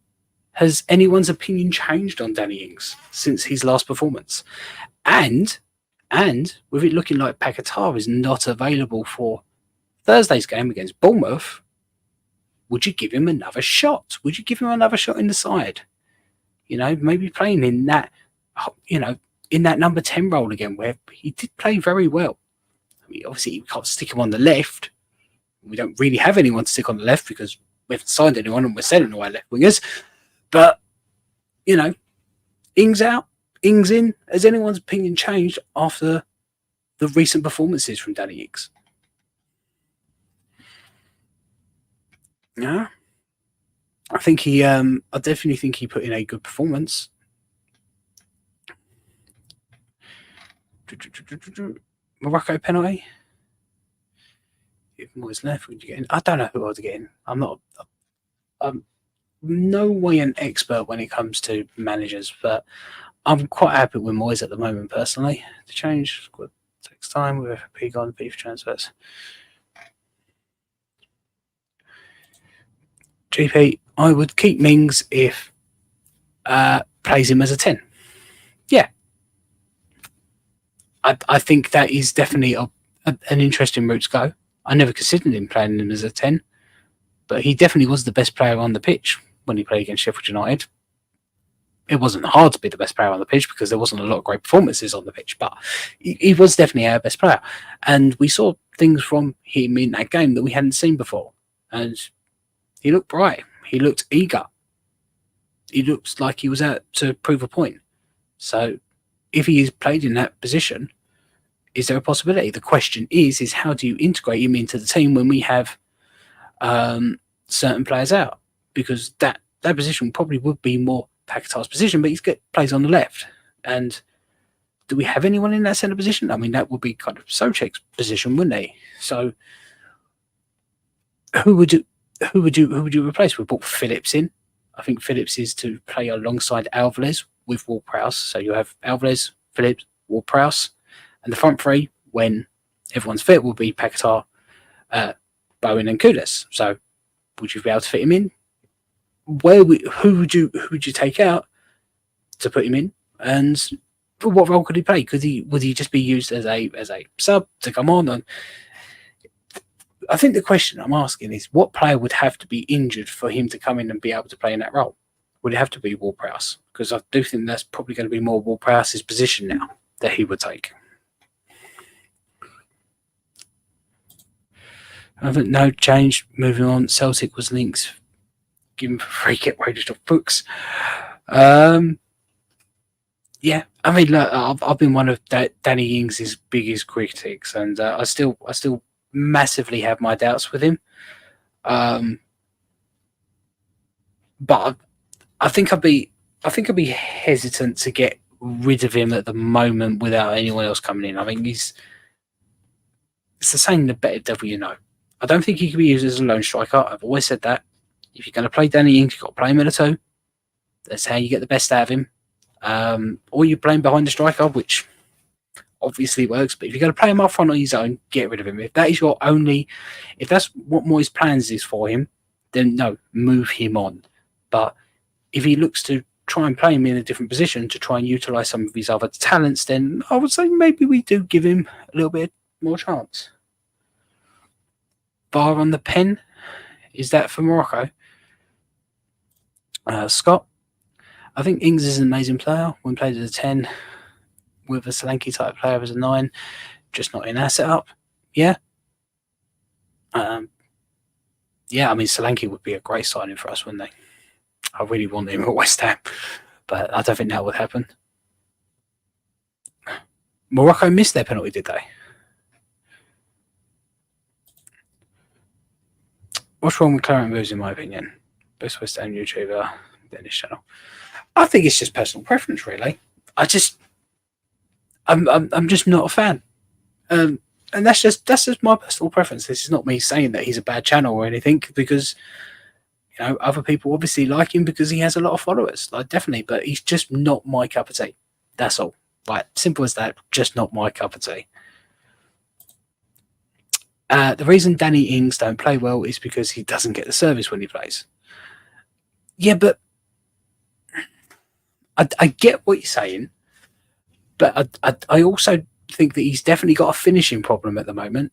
Has anyone's opinion changed on Danny Ings since his last performance? And with it looking like Paquetá is not available for Thursday's game against Bournemouth, would you give him another shot? Would you give him another shot in the side? You know, maybe playing in that, in that number 10 role again, where he did play very well. I mean, obviously, you can't stick him on the left. We don't really have anyone to stick on the left because we haven't signed anyone and we're selling away left wingers. But, Ings out, Ings in. Has anyone's opinion changed after the recent performances from Danny Ings? Yeah. I think I definitely think he put in a good performance. Morocco penalty. If Moyes left, would you get in? I don't know who I was getting. I'm no way an expert when it comes to managers, but I'm quite happy with Moyes at the moment personally. To change Takes time with FP gone, B for transfers. GP, I would keep Mings if plays him as a 10. Yeah. I think that is definitely an interesting route to go. I never considered him playing him as a 10, but he definitely was the best player on the pitch when he played against Sheffield United. It wasn't hard to be the best player on the pitch because there wasn't a lot of great performances on the pitch, but he was definitely our best player. And we saw things from him in that game that we hadn't seen before. And he looked bright. He looked eager. He looked like he was out to prove a point. So if he is played in that position, is there a possibility? The question is how do you integrate him into the team when we have certain players out? Because that position probably would be more Paquetá's position, but he's got plays on the left. And do we have anyone in that centre position? I mean, that would be kind of Souček's position, wouldn't he? So who would you replace? We brought Phillips in. I think Phillips is to play alongside Alvarez with Ward-Prowse. So you have Alvarez, Phillips, Ward-Prowse, and the front three, when everyone's fit, will be Paquetá, Bowen, and Kudus. So would you be able to fit him in? Who would you take out to put him in? And what role could he play? Would he just be used as a sub to come on? And I think the question I'm asking is, what player would have to be injured for him to come in and be able to play in that role? Would it have to be Ward-Prowse? Because I do think that's probably going to be more Ward-Prowse's position now that he would take. I think no change. Moving on, Celtic was linked, given for free, get wages off books. Yeah, I mean, look, I've been one of Danny Ings' biggest critics, and I still massively have my doubts with him. But I think I'd be hesitant to get rid of him at the moment without anyone else coming in. I mean, it's the saying, the better devil you know. I don't think he can be used as a lone striker. I've always said that. If you're going to play Danny Ings, you've got to play him in a 2. That's how you get the best out of him. Or you play him behind the striker, which obviously works. But if you're going to play him up front on his own, get rid of him. If that is if that's what Moyes' plans is for him, then no, move him on. But if he looks to try and play him in a different position to try and utilise some of his other talents, then I would say maybe we do give him a little bit more chance. VAR on the pen, is that for Morocco? Scott, I think Ings is an amazing player when played as a 10 with a Solanke type player as a 9, just not in our setup. Yeah. Yeah, I mean, Solanke would be a great signing for us, wouldn't they? I really want him at West Ham, but I don't think that would happen. Morocco missed their penalty, did they? What's wrong with Clarence moves, in my opinion? Best West Ham YouTuber, Dennis channel. I think it's just personal preference, really. I'm just not a fan, and that's just my personal preference. This is not me saying that he's a bad channel or anything, because other people obviously like him because he has a lot of followers, like definitely, but he's just not my cup of tea. That's all. Like, simple as that. Just not my cup of tea. The reason Danny Ings don't play well is because he doesn't get the service when he plays. Yeah, but I get what you're saying, but I also think that he's definitely got a finishing problem at the moment.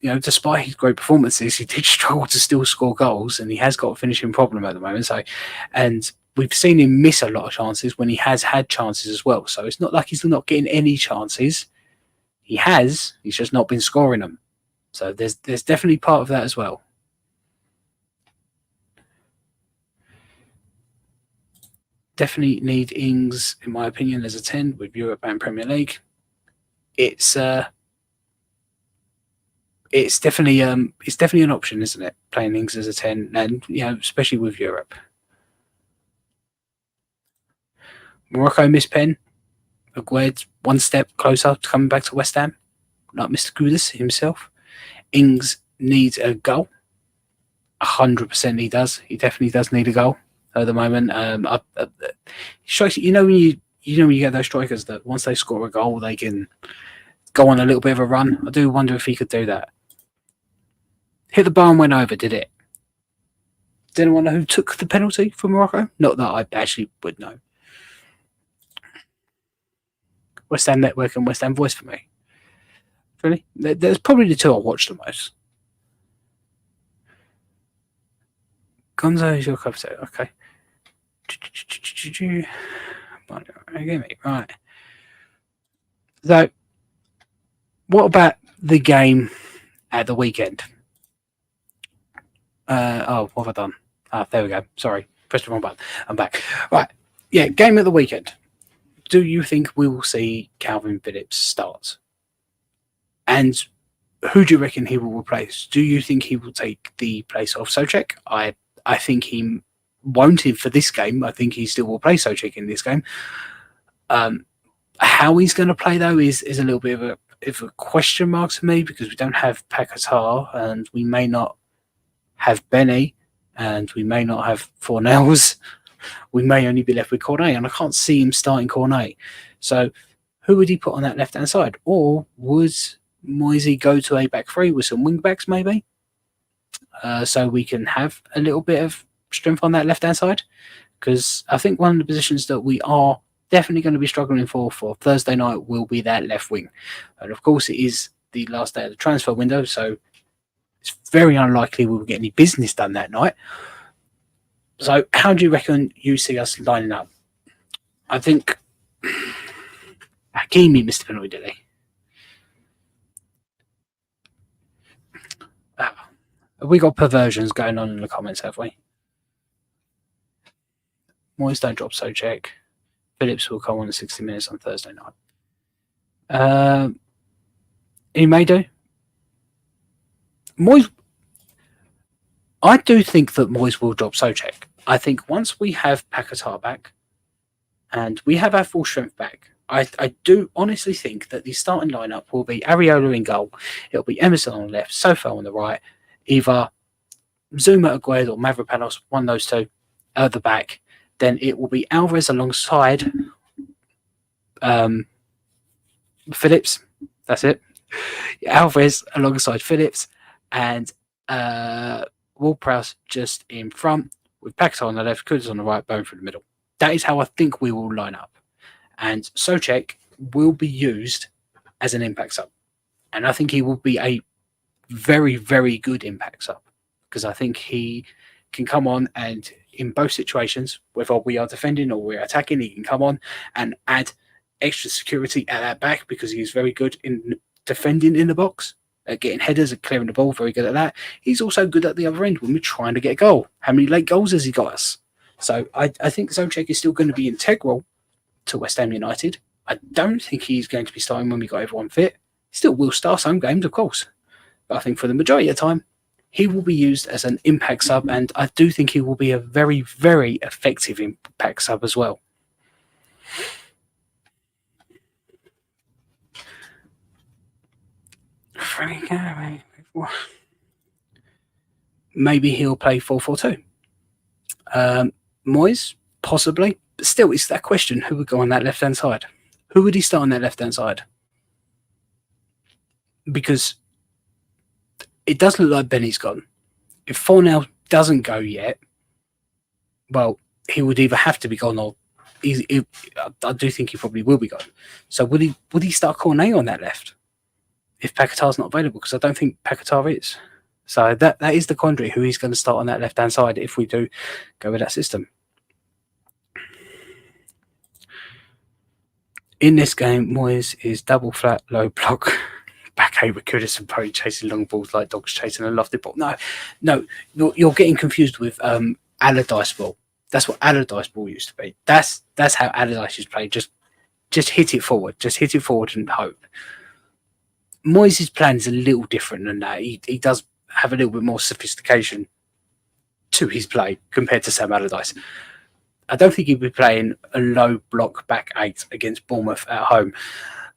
Despite his great performances, he did struggle to still score goals, and he has got a finishing problem at the moment. So, and we've seen him miss a lot of chances when he has had chances as well. So it's not like he's not getting any chances. He's just not been scoring them. So there's definitely part of that as well. Definitely need Ings, in my opinion, as a 10 with Europe and Premier League. It's definitely an option, isn't it? Playing Ings as a 10, and especially with Europe. Morocco missed pen. Aguerd one step closer to coming back to West Ham, like Mr. Kudus himself. Ings needs a goal. 100% he does. He definitely does need a goal at the moment. Strikes when you get those strikers that once they score a goal, they can go on a little bit of a run. I do wonder if he could do that. Hit the bar and went over, did it? Does anyone know who took the penalty for Morocco? Not that I actually would know. West Ham Network and West Ham Voice for me. Really? There's probably the two I watch the most. Gonzo is your cup set. Okay. Right. So, what about the game at the weekend? What have I done? There we go. Sorry. Pressed the wrong button. I'm back. Right. Yeah, game at the weekend. Do you think we will see Calvin Phillips start? And who do you reckon he will replace? Do you think he will take the place of Souček? I think he won't for this game. I think he still will play Souček in this game. How he's going to play, though, is a little bit of a question mark to me, because we don't have Paquetá, and we may not have Benny, and we may not have Fornells. We may only be left with Cornet, and I can't see him starting Cornet. So who would he put on that left-hand side? Or would Moisey go to a back three with some wing-backs, maybe? So we can have a little bit of strength on that left-hand side? Because I think one of the positions that we are definitely going to be struggling for Thursday night will be that left wing. And of course, it is the last day of the transfer window, so it's very unlikely we will get any business done that night. So how do you reckon you see us lining up? I think Hakimi missed the penalty, did he? Have we got perversions going on in the comments, have we? Moyes don't drop Souček. Phillips will come on in 60 minutes on Thursday night. He may do. Moyes, I do think that Moyes will drop Souček. I think once we have Paquetá back and we have our full strength back, I do honestly think that the starting lineup will be Areola in goal. It'll be Emerson on the left, Sofo on the right, either Zuma Aguerd or Mavropanos, one of those two at the back. Then it will be Alvarez alongside Phillips. That's it. Alvarez alongside Phillips, and Ward-Prowse just in front with Paquetá on the left, Kudus on the right, Bone through the middle. That is how I think we will line up. And Souček will be used as an impact sub. And I think he will be a very, very good impact sub, because I think he can come on and in both situations, whether we are defending or we're attacking, he can come on and add extra security at that back, because he's very good in defending in the box, at getting headers and clearing the ball, very good at that. He's also good at the other end when we're trying to get a goal. How many late goals has he got us? So I think Souček is still going to be integral to West Ham United. I don't think he's going to be starting when we got everyone fit. Still will start some games, of course. But I think for the majority of the time, he will be used as an impact sub, and I do think he will be a very, very effective impact sub as well. Maybe he'll play 4-4-2. Moyes, possibly. But still, it's that question, who would go on that left-hand side? Who would he start on that left-hand side? Because it does look like Benny's gone. If Fornell doesn't go yet, well, he would either have to be gone or I do think he probably will be gone. So would he start Cornet on that left if Paquetá's not available? Because I don't think Paquetá is. So that is the quandary, who he's going to start on that left-hand side if we do go with that system. In this game, Moyes is double flat, low block, back eight with Kudus and Poe chasing long balls like dogs chasing a lofted ball. No, you're getting confused with Allardyce ball. That's what Allardyce ball used to be. That's how Allardyce used to play. Just hit it forward. Just hit it forward and hope. Moyes' plan is a little different than that. He does have a little bit more sophistication to his play compared to Sam Allardyce. I don't think he'd be playing a low block back eight against Bournemouth at home.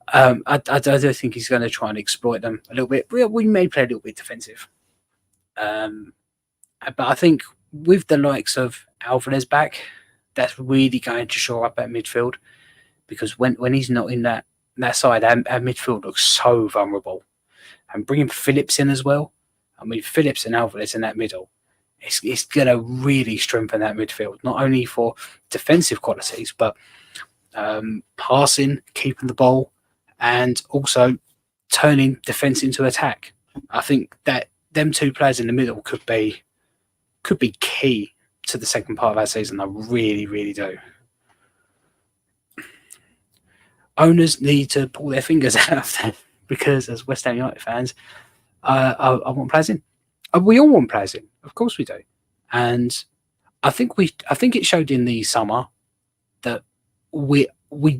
I don't think he's going to try and exploit them a little bit. We may play a little bit defensive. But I think with the likes of Alvarez back, that's really going to shore up that midfield, because when he's not in that that side, our midfield looks so vulnerable. And bringing Phillips in as well. I mean, Phillips and Alvarez in that middle, it's going to really strengthen that midfield, not only for defensive qualities, but passing, keeping the ball, and also turning defence into attack. I think that them two players in the middle could be key to the second part of our season. I really, really do. Owners need to pull their fingers out of that, because as West Ham United fans, I want players in. We all want players in, of course we do. And I think it showed in the summer that we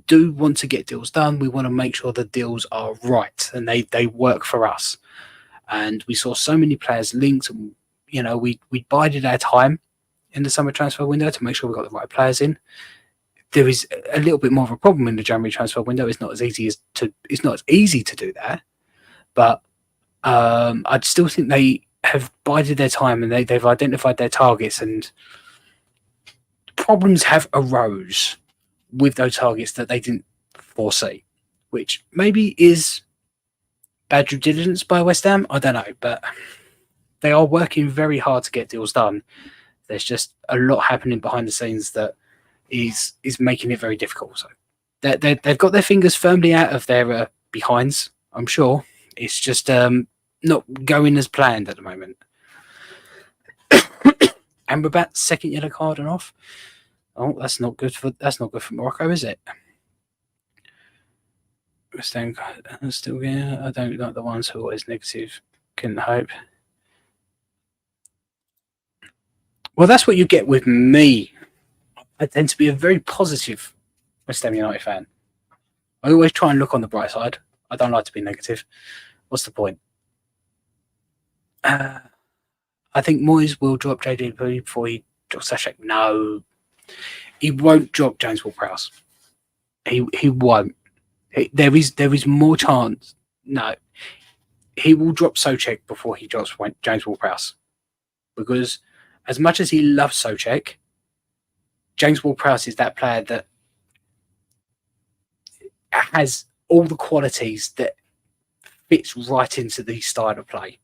do want to get deals done. We want to make sure the deals are right and they work for us. And we saw so many players linked, and we bided our time in the summer transfer window to make sure we got the right players in. There is a little bit more of a problem in the January transfer window. It's not as easy to do that, but I still think they have bided their time and they've identified their targets, and problems have arose with those targets that they didn't foresee, which maybe is bad due diligence by West Ham. I don't know, but they are working very hard to get deals done. There's just a lot happening behind the scenes that is making it very difficult. So they've got their fingers firmly out of their behinds, I'm sure. It's just not going as planned at the moment. And we're about second yellow card and off. Oh, that's not good for Morocco, is it? We're staying still here. I don't like the ones who are always negative. Couldn't hope. Well, that's what you get with me. I tend to be a very positive West Ham United fan. I always try and look on the bright side. I don't like to be negative. What's the point? I think Moyes will drop JDB before he drops Soucek. No, he won't drop James Ward-Prowse. He won't. There is more chance. No, he will drop Soucek before he drops James Ward-Prowse, because as much as he loves Soucek, James Ward-Prowse is that player that has all the qualities that fits right into the style of play.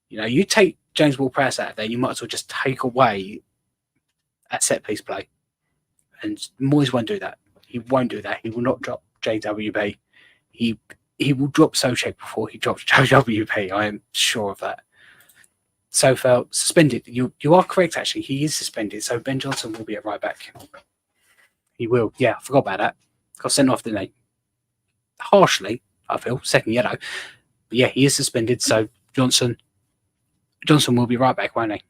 You take James Ward-Prowse out of there, you might as well just take away a set-piece play. And Moyes won't do that. He won't do that. He will not drop JWB. He will drop Soucek before he drops JWB. I am sure of that. So felt suspended. You are correct, actually. He is suspended. So Ben Johnson will be at right back. He will. Yeah, I forgot about that. Got sent off, didn't he? Harshly, I feel. Second yellow. But yeah, he is suspended. So Johnson will be right back, won't he?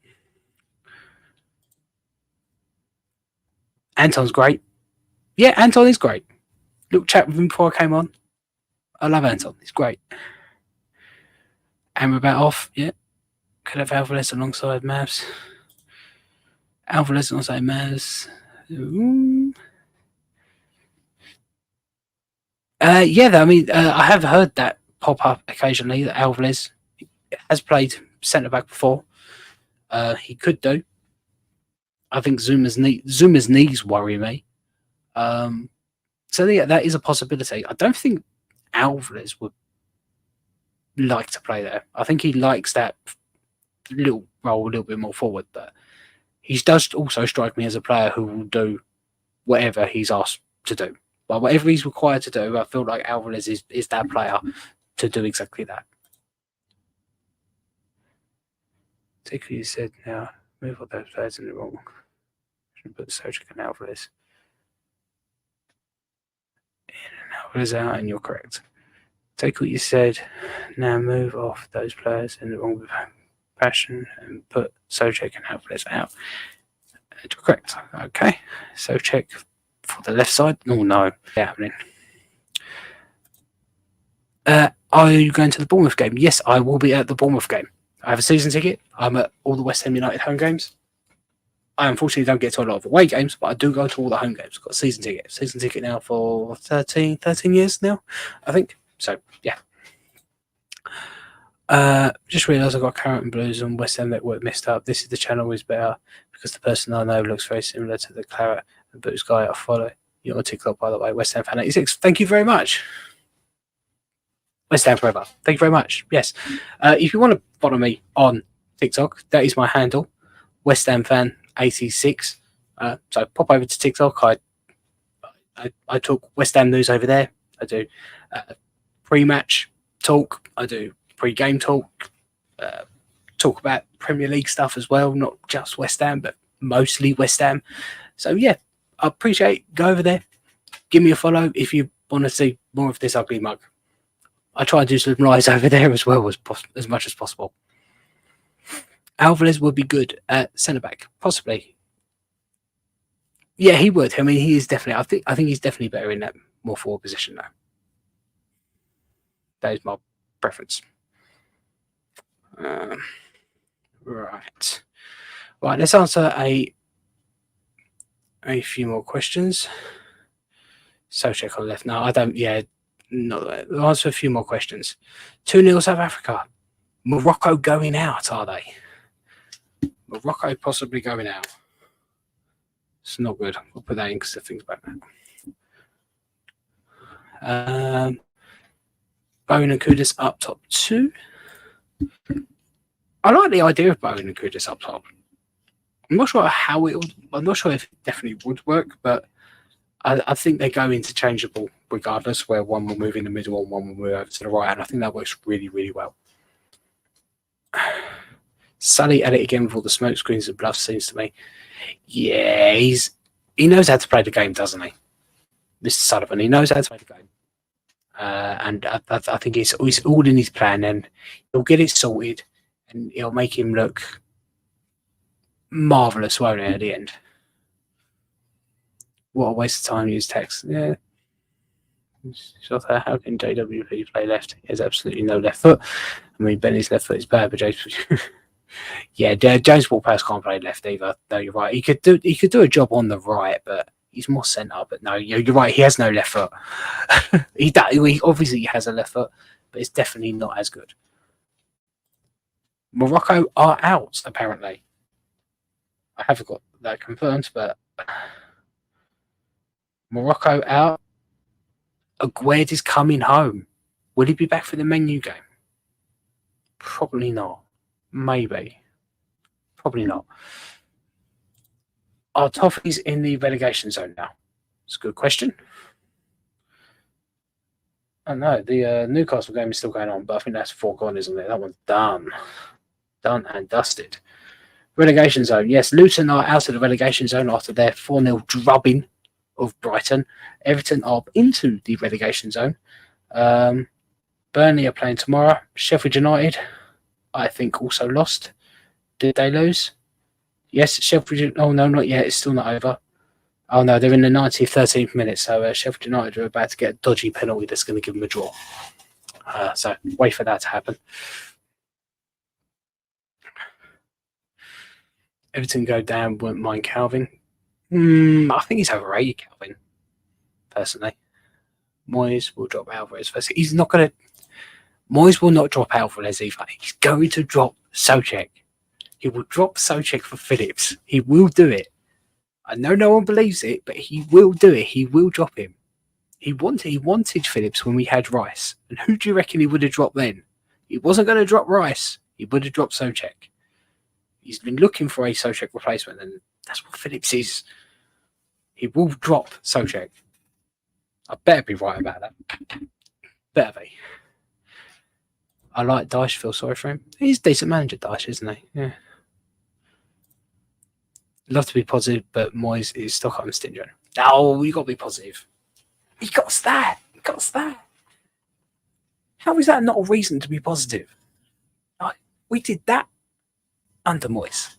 Anton's great. Yeah, Anton is great. Look, chat with him before I came on. I love Anton. He's great. And we're about off. Yeah. Could have Alvarez alongside Mavs. Alvarez alongside Mavs. I have heard that pop up occasionally, that Alvarez has played centre back before. He could do. I think Zuma's knees worry me. So yeah, that is a possibility. I don't think Alvarez would like to play there. I think he likes that little role a little bit more forward, but he does also strike me as a player who will do whatever he's asked to do. But whatever he's required to do, I feel like Alvarez is that player to do exactly that. Take what you said now. Move all those players in the wrong. Should put Soucek and Alvarez in and Alvarez out, and you're correct. Take what you said now. Move off those players in the wrong passion and put Soucek and Alvarez out. And you're correct. Okay. Soucek for the left side. Oh no, happening. Are you going to the Bournemouth game? Yes, I will be at the Bournemouth game. I have a season ticket. I'm at all the West Ham United home games. I unfortunately don't get to a lot of away games, but I do go to all the home games. I've got a season ticket. Season ticket now for 13 years now, I think. So, yeah. Just realised I've got Carrot and Blues on West Ham Network messed up. This is the channel is better because the person I know looks very similar to the Claret and Blues guy I follow. You're on TikTok, by the way, West Ham Fan 86. Thank you very much. West Ham forever. Thank you very much. Yes. If you want to follow me on TikTok, that is my handle, West Ham Fan 86. So pop over to TikTok. I talk West Ham news over there. I do pre-match talk. I do pre-game talk. Talk about Premier League stuff as well, not just West Ham, but mostly West Ham. So yeah, I appreciate it. Go over there, give me a follow if you want to see more of this ugly mug. I try and do some lies over there as well as much as possible. Alvarez would be good at centre back, possibly. Yeah, he would. I mean, he is definitely. I think he's definitely better in that more forward position now. That is my preference. Right. Let's answer a few more questions. So check on the left. No, I don't. Yeah, no. I'll answer a few more questions. 2-0 South Africa. Morocco going out, are they? Morocco possibly going out. It's not good. We'll put that in because the thing's about that. Bowen and Kudus up top 2. I like the idea of Bowen and Kudus up top. I'm not sure how it would. I'm not sure if it definitely would work, but I think they go interchangeable regardless, where one will move in the middle and one will move over to the right, and I think that works really, really well. Sully at it again with all the smoke screens and bluffs, seems to me. Yeah, he knows how to play the game, doesn't he? Mr. Sullivan, he knows how to play the game. And I think it's all in his plan, and he'll get it sorted, and it'll make him look marvellous, won't it, at the end? What a waste of time to use text. Yeah. Jota, how can JWP play left? He has absolutely no left foot. I mean, Benny's left foot is bad, but James... yeah, James Ward-Prowse can't play left either. No, you're right. He could do a job on the right, but he's more centre. But no, you're right. He has no left foot. He obviously has a left foot, but it's definitely not as good. Morocco are out, apparently. I haven't got that confirmed, but Morocco out. Aguerd is coming home. Will he be back for the menu game? Probably not. Maybe. Probably not. Are Toffees in the relegation zone now? It's a good question. I know the Newcastle game is still going on, but I think that's foregone, isn't it? That one's done. Done and dusted. Relegation zone. Yes, Luton are out of the relegation zone after their 4-0 drubbing of Brighton. Everton are into the relegation zone. Burnley are playing tomorrow. Sheffield United, I think, also lost. Did they lose? Yes, Sheffield. Oh no, not yet. It's still not over. Oh no, they're in the 90th, 13th minute. So Sheffield United are about to get a dodgy penalty that's going to give them a draw. So wait for that to happen. Everton go down. Wouldn't mind Calvin. I think he's overrated, Calvin. Personally, Moyes will drop Alvarez first. He's not going to. Moyes will not drop Alvarez either. He's going to drop Souček. He will drop Souček for Phillips. He will do it. I know no one believes it, but he will do it. He will drop him. He wanted Phillips when we had Rice. And who do you reckon he would have dropped then? He wasn't going to drop Rice. He would have dropped Souček. He's been looking for a Souček replacement, and that's what Phillips is. He will drop Souček. I better be right about that. Better be. I like Dyche. Feel sorry for him. He's a decent manager, Dyche, isn't he? Yeah. Love to be positive, but Moyes is Stockholm stingy. No, you got to be positive. He got us that. How is that not a reason to be positive? We did that under Moyes.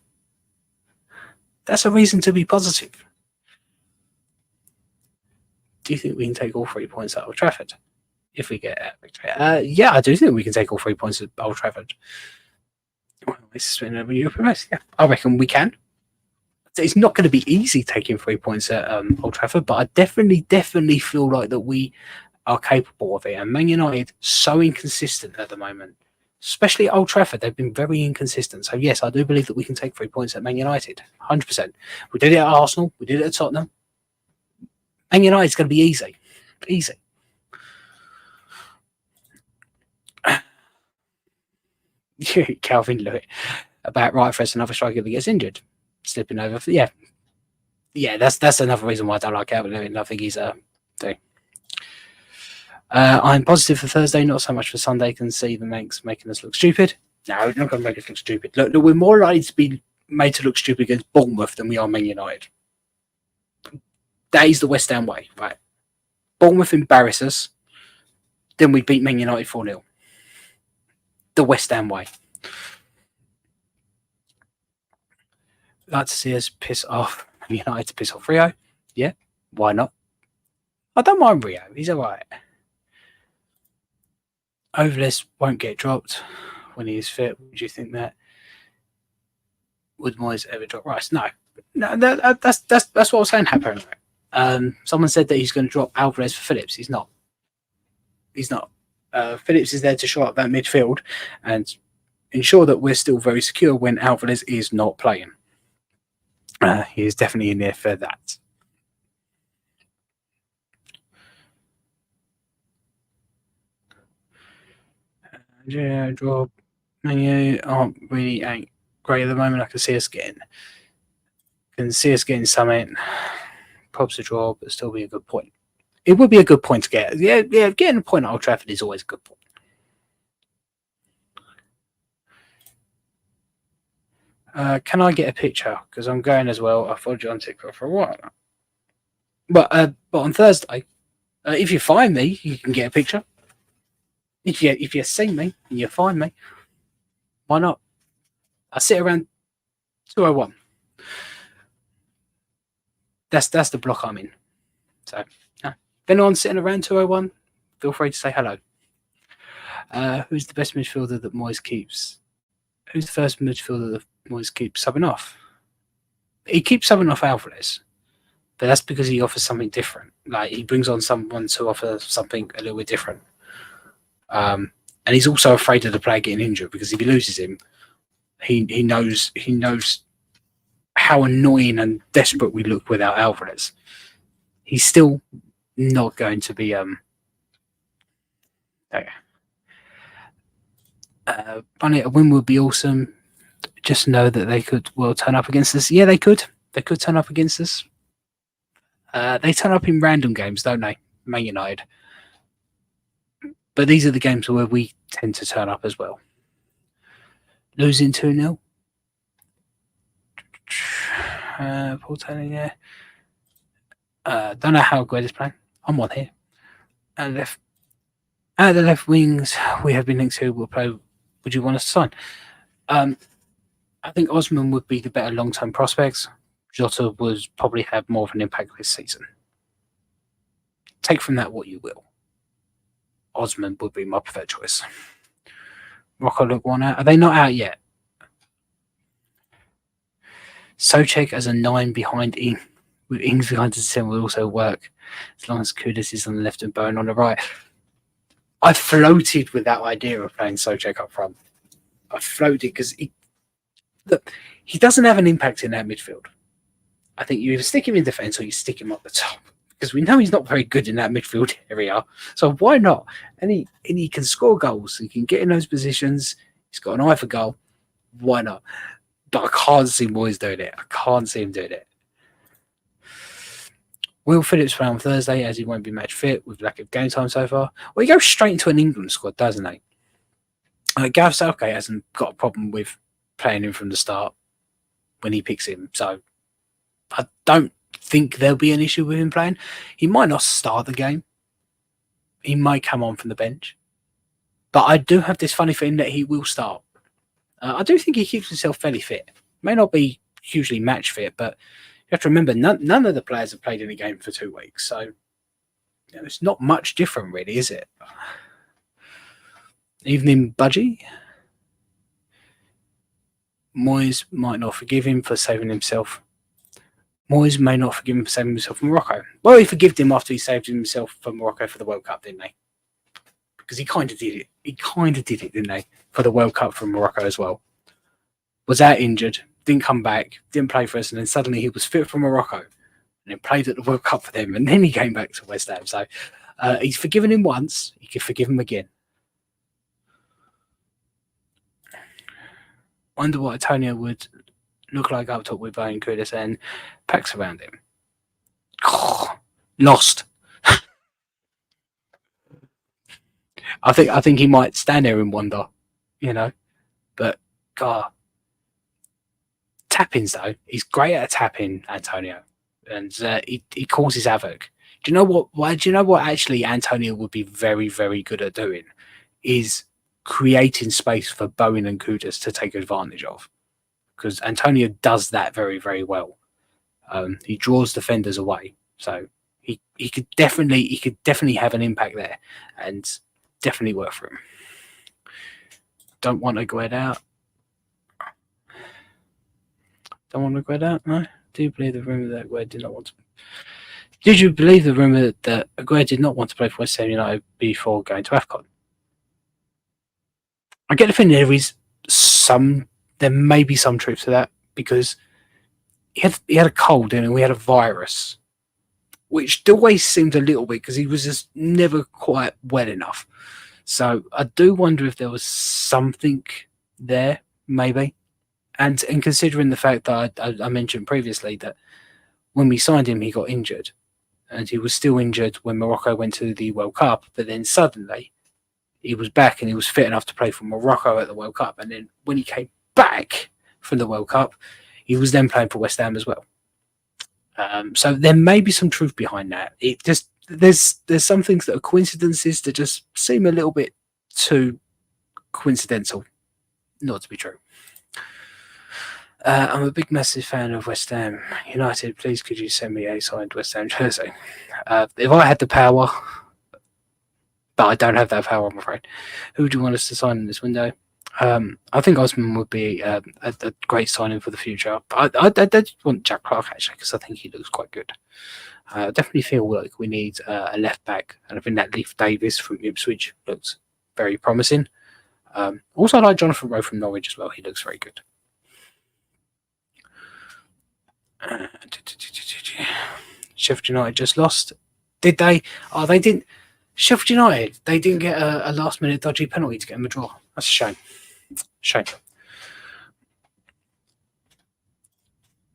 That's a reason to be positive. Do you think we can take all 3 points at Old Trafford if we get a victory? Yeah, I do think we can take all 3 points at Old Trafford. Well, yeah, I reckon we can. It's not going to be easy taking 3 points at Old Trafford, but I definitely feel like that we are capable of it. And Man United so inconsistent at the moment, especially at Old Trafford. They've been very inconsistent. So yes, I do believe that we can take 3 points at Man United, 100%. We did it at Arsenal. We did it at Tottenham. Man United's going to be easy. Calvin Lewis about right for us, another striker that gets injured, slipping over. Yeah, that's another reason why I don't like Calvin Lewis. I think he's a thing. I'm positive for Thursday, not so much for Sunday. Can see the Manx making us look stupid. No, we're not going to make us look stupid. Look, we're more likely to be made to look stupid against Bournemouth than we are Man United. That is the West Ham way, right? Bournemouth embarrass us, then we beat Man United 4-0. The West Ham way. Like to see us piss off Man United to piss off Rio. Yeah, why not? I don't mind Rio. He's all right. Overless won't get dropped when he is fit. Would you think that? Would Moyes ever drop Rice? No. That's what I was saying happened. Someone said that he's going to drop Alvarez for Phillips. He's not. Phillips is there to shore up that midfield and ensure that we're still very secure when Alvarez is not playing. He is definitely in there for that. Drop. Menu aren't really great at the moment. I can see us getting something. Probs a draw, but still be a good point. It would be a good point to get. Yeah, getting a point at Old Trafford is always a good point. Can I get a picture? Because I'm going as well. I followed you on TikTok for a while. But on Thursday, if you find me, you can get a picture. If you see me and you find me, why not? I sit around 201. That's the block I'm in. So if anyone's sitting around 201, feel free to say hello. Who's the best midfielder that Moyes keeps? Who's the first midfielder that Moyes keeps subbing off? He keeps subbing off Alvarez, but that's because he offers something different. Like he brings on someone to offer something a little bit different. And he's also afraid of the player getting injured because if he loses him, he knows how annoying and desperate we look without Alvarez. He's still not going to be Bunny, a win would be awesome. Just know that they could turn up against us. Yeah, they could. They could turn up against us. They turn up in random games, don't they? Man United. But these are the games where we tend to turn up as well. Losing 2-0. Paul Taylor, yeah. Don't know how good is playing. I'm on here. And left. At the left wings, we have been linked to. Will play. Would you want us to sign? I think Osman would be the better long-term prospects. Jota would probably have more of an impact this season. Take from that what you will. Osman would be my preferred choice. Rocco look one out. Are they not out yet? Souček as a 9 behind Ing. With Ings behind the 10 will also work. As long as Kudus is on the left and Bowen on the right. I floated with that idea of playing Souček up front. I floated because he doesn't have an impact in that midfield. I think you either stick him in defence or you stick him up the top. Because we know he's not very good in that midfield area. So why not? And he can score goals. He can get in those positions. He's got an eye for goal. Why not? But I can't see Moyes doing it. I can't see him doing it. Will Phillips play on Thursday as he won't be match fit with lack of game time so far? Well, he goes straight into an England squad, doesn't he? Gareth Southgate hasn't got a problem with playing him from the start when he picks him. So I don't think there'll be an issue with him playing. He might not start the game. He might come on from the bench. But I do have this funny feeling that he will start. I do think he keeps himself fairly fit. May not be hugely match fit, but you have to remember none of the players have played any game for 2 weeks. So it's not much different, really, is it? Evening Budgie. Moyes might not forgive him for saving himself. Moyes may not forgive him for saving himself from Morocco. Well, he forgave him after he saved himself from Morocco for the World Cup, didn't he? Because he kind of did it. He kind of did it, didn't he? For the World Cup from Morocco as well. Was out injured, didn't come back, didn't play for us, and then suddenly he was fit for Morocco and then played at the World Cup for them, and then he came back to West Ham. So he's forgiven him once, he could forgive him again. wonder what Antonio would look like up top with Bowen Kudus and Pax around him. Lost. I think he might stand there and wonder, But God, tappings though, he's great at tapping, Antonio, and he causes havoc. Do you know what? Do you know what actually Antonio would be very, very good at doing? Is creating space for Bowen and Kudus to take advantage of, because Antonio does that very, very well. He draws defenders away, so he could definitely have an impact there, and definitely work for him. Don't want to go out. Don't want to go out. No. Do you believe the rumor that Aguero did not want to? Did you believe the rumor that Aguero did not want to play for West Ham United before going to AFCON? I get the feeling there may be some truth to that, because he had a cold and we had a virus, which always seemed a little bit, because he was just never quite well enough. So I do wonder if there was something there, maybe. And considering the fact that I mentioned previously that when we signed him, he got injured, and he was still injured when Morocco went to the World Cup, but then suddenly he was back and he was fit enough to play for Morocco at the World Cup. And then when he came back from the World Cup, he was then playing for West Ham as well. So there may be some truth behind that. It just there's some things that are coincidences that just seem a little bit too coincidental not to be true. I'm a big, massive fan of West Ham United. Please, could you send me a signed West Ham jersey? If I had the power, but I don't have that power, I'm afraid. Who would you want us to sign in this window? I think Osman would be a great signing for the future. But I want Jack Clark, actually, because I think he looks quite good. I definitely feel like we need a left back, and I think that Leif Davis from Ipswich looks very promising. Also, I like Jonathan Rowe from Norwich as well. He looks very good. Sheffield United just lost. Did they? Oh, they didn't. Sheffield United, they didn't get a last-minute dodgy penalty to get them a draw. That's a shame. Shame.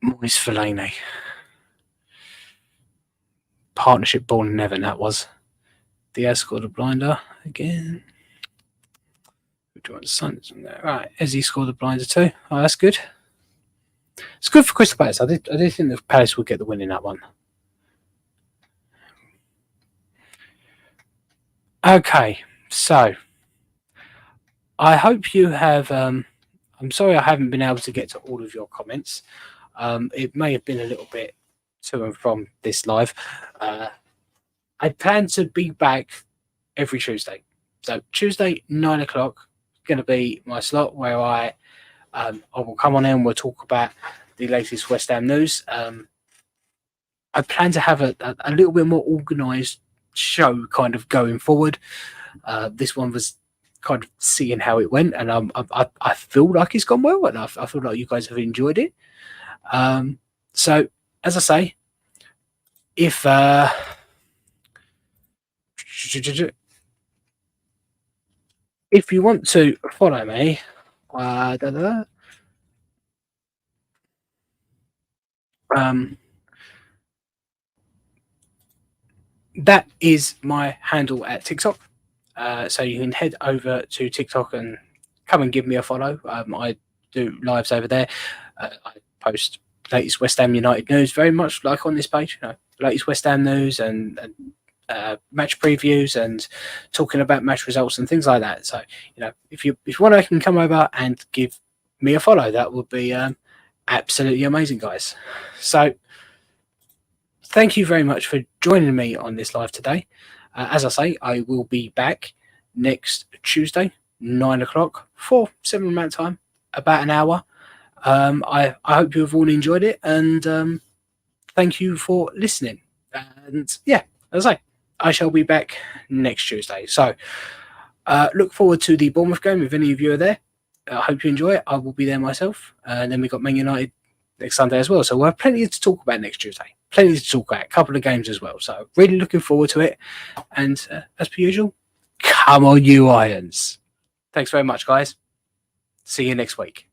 Moise Fellaini. Partnership born in heaven, that was. Diaz scored a blinder again. Who do you want to sign this on there? Right, Ezzy scored a blinder too. Oh, that's good. It's good for Crystal Palace. I did think the Palace would get the win in that one. Okay, so I hope you have. I'm sorry I haven't been able to get to all of your comments. It may have been a little bit to and from this live. I plan to be back every Tuesday. So Tuesday, 9 o'clock, going to be my slot where I will come on in and we'll talk about the latest West Ham news. I plan to have a little bit more organised show kind of going forward. This one was kind of seeing how it went, and I feel like it's gone well, and I feel like you guys have enjoyed it. So, as I say, if you want to follow me, that is my handle at TikTok. So you can head over to TikTok and come and give me a follow. I do lives over there. I post latest West Ham United news, very much like on this page. Latest West Ham news and match previews and talking about match results and things like that. So if you want to, can come over and give me a follow. That would be absolutely amazing, guys. So thank you very much for joining me on this live today. As I say, I will be back next Tuesday, 9 o'clock for similar amount of time, about an hour. I hope you have all enjoyed it, and thank you for listening. And yeah, as I say, I shall be back next Tuesday. So look forward to the Bournemouth game if any of you are there. I hope you enjoy it. I will be there myself. And then we've got Man United next Sunday as well. So we'll have plenty to talk about next Tuesday. Plenty to talk about. A couple of games as well. So really looking forward to it. And as per usual, come on, you Irons. Thanks very much, guys. See you next week.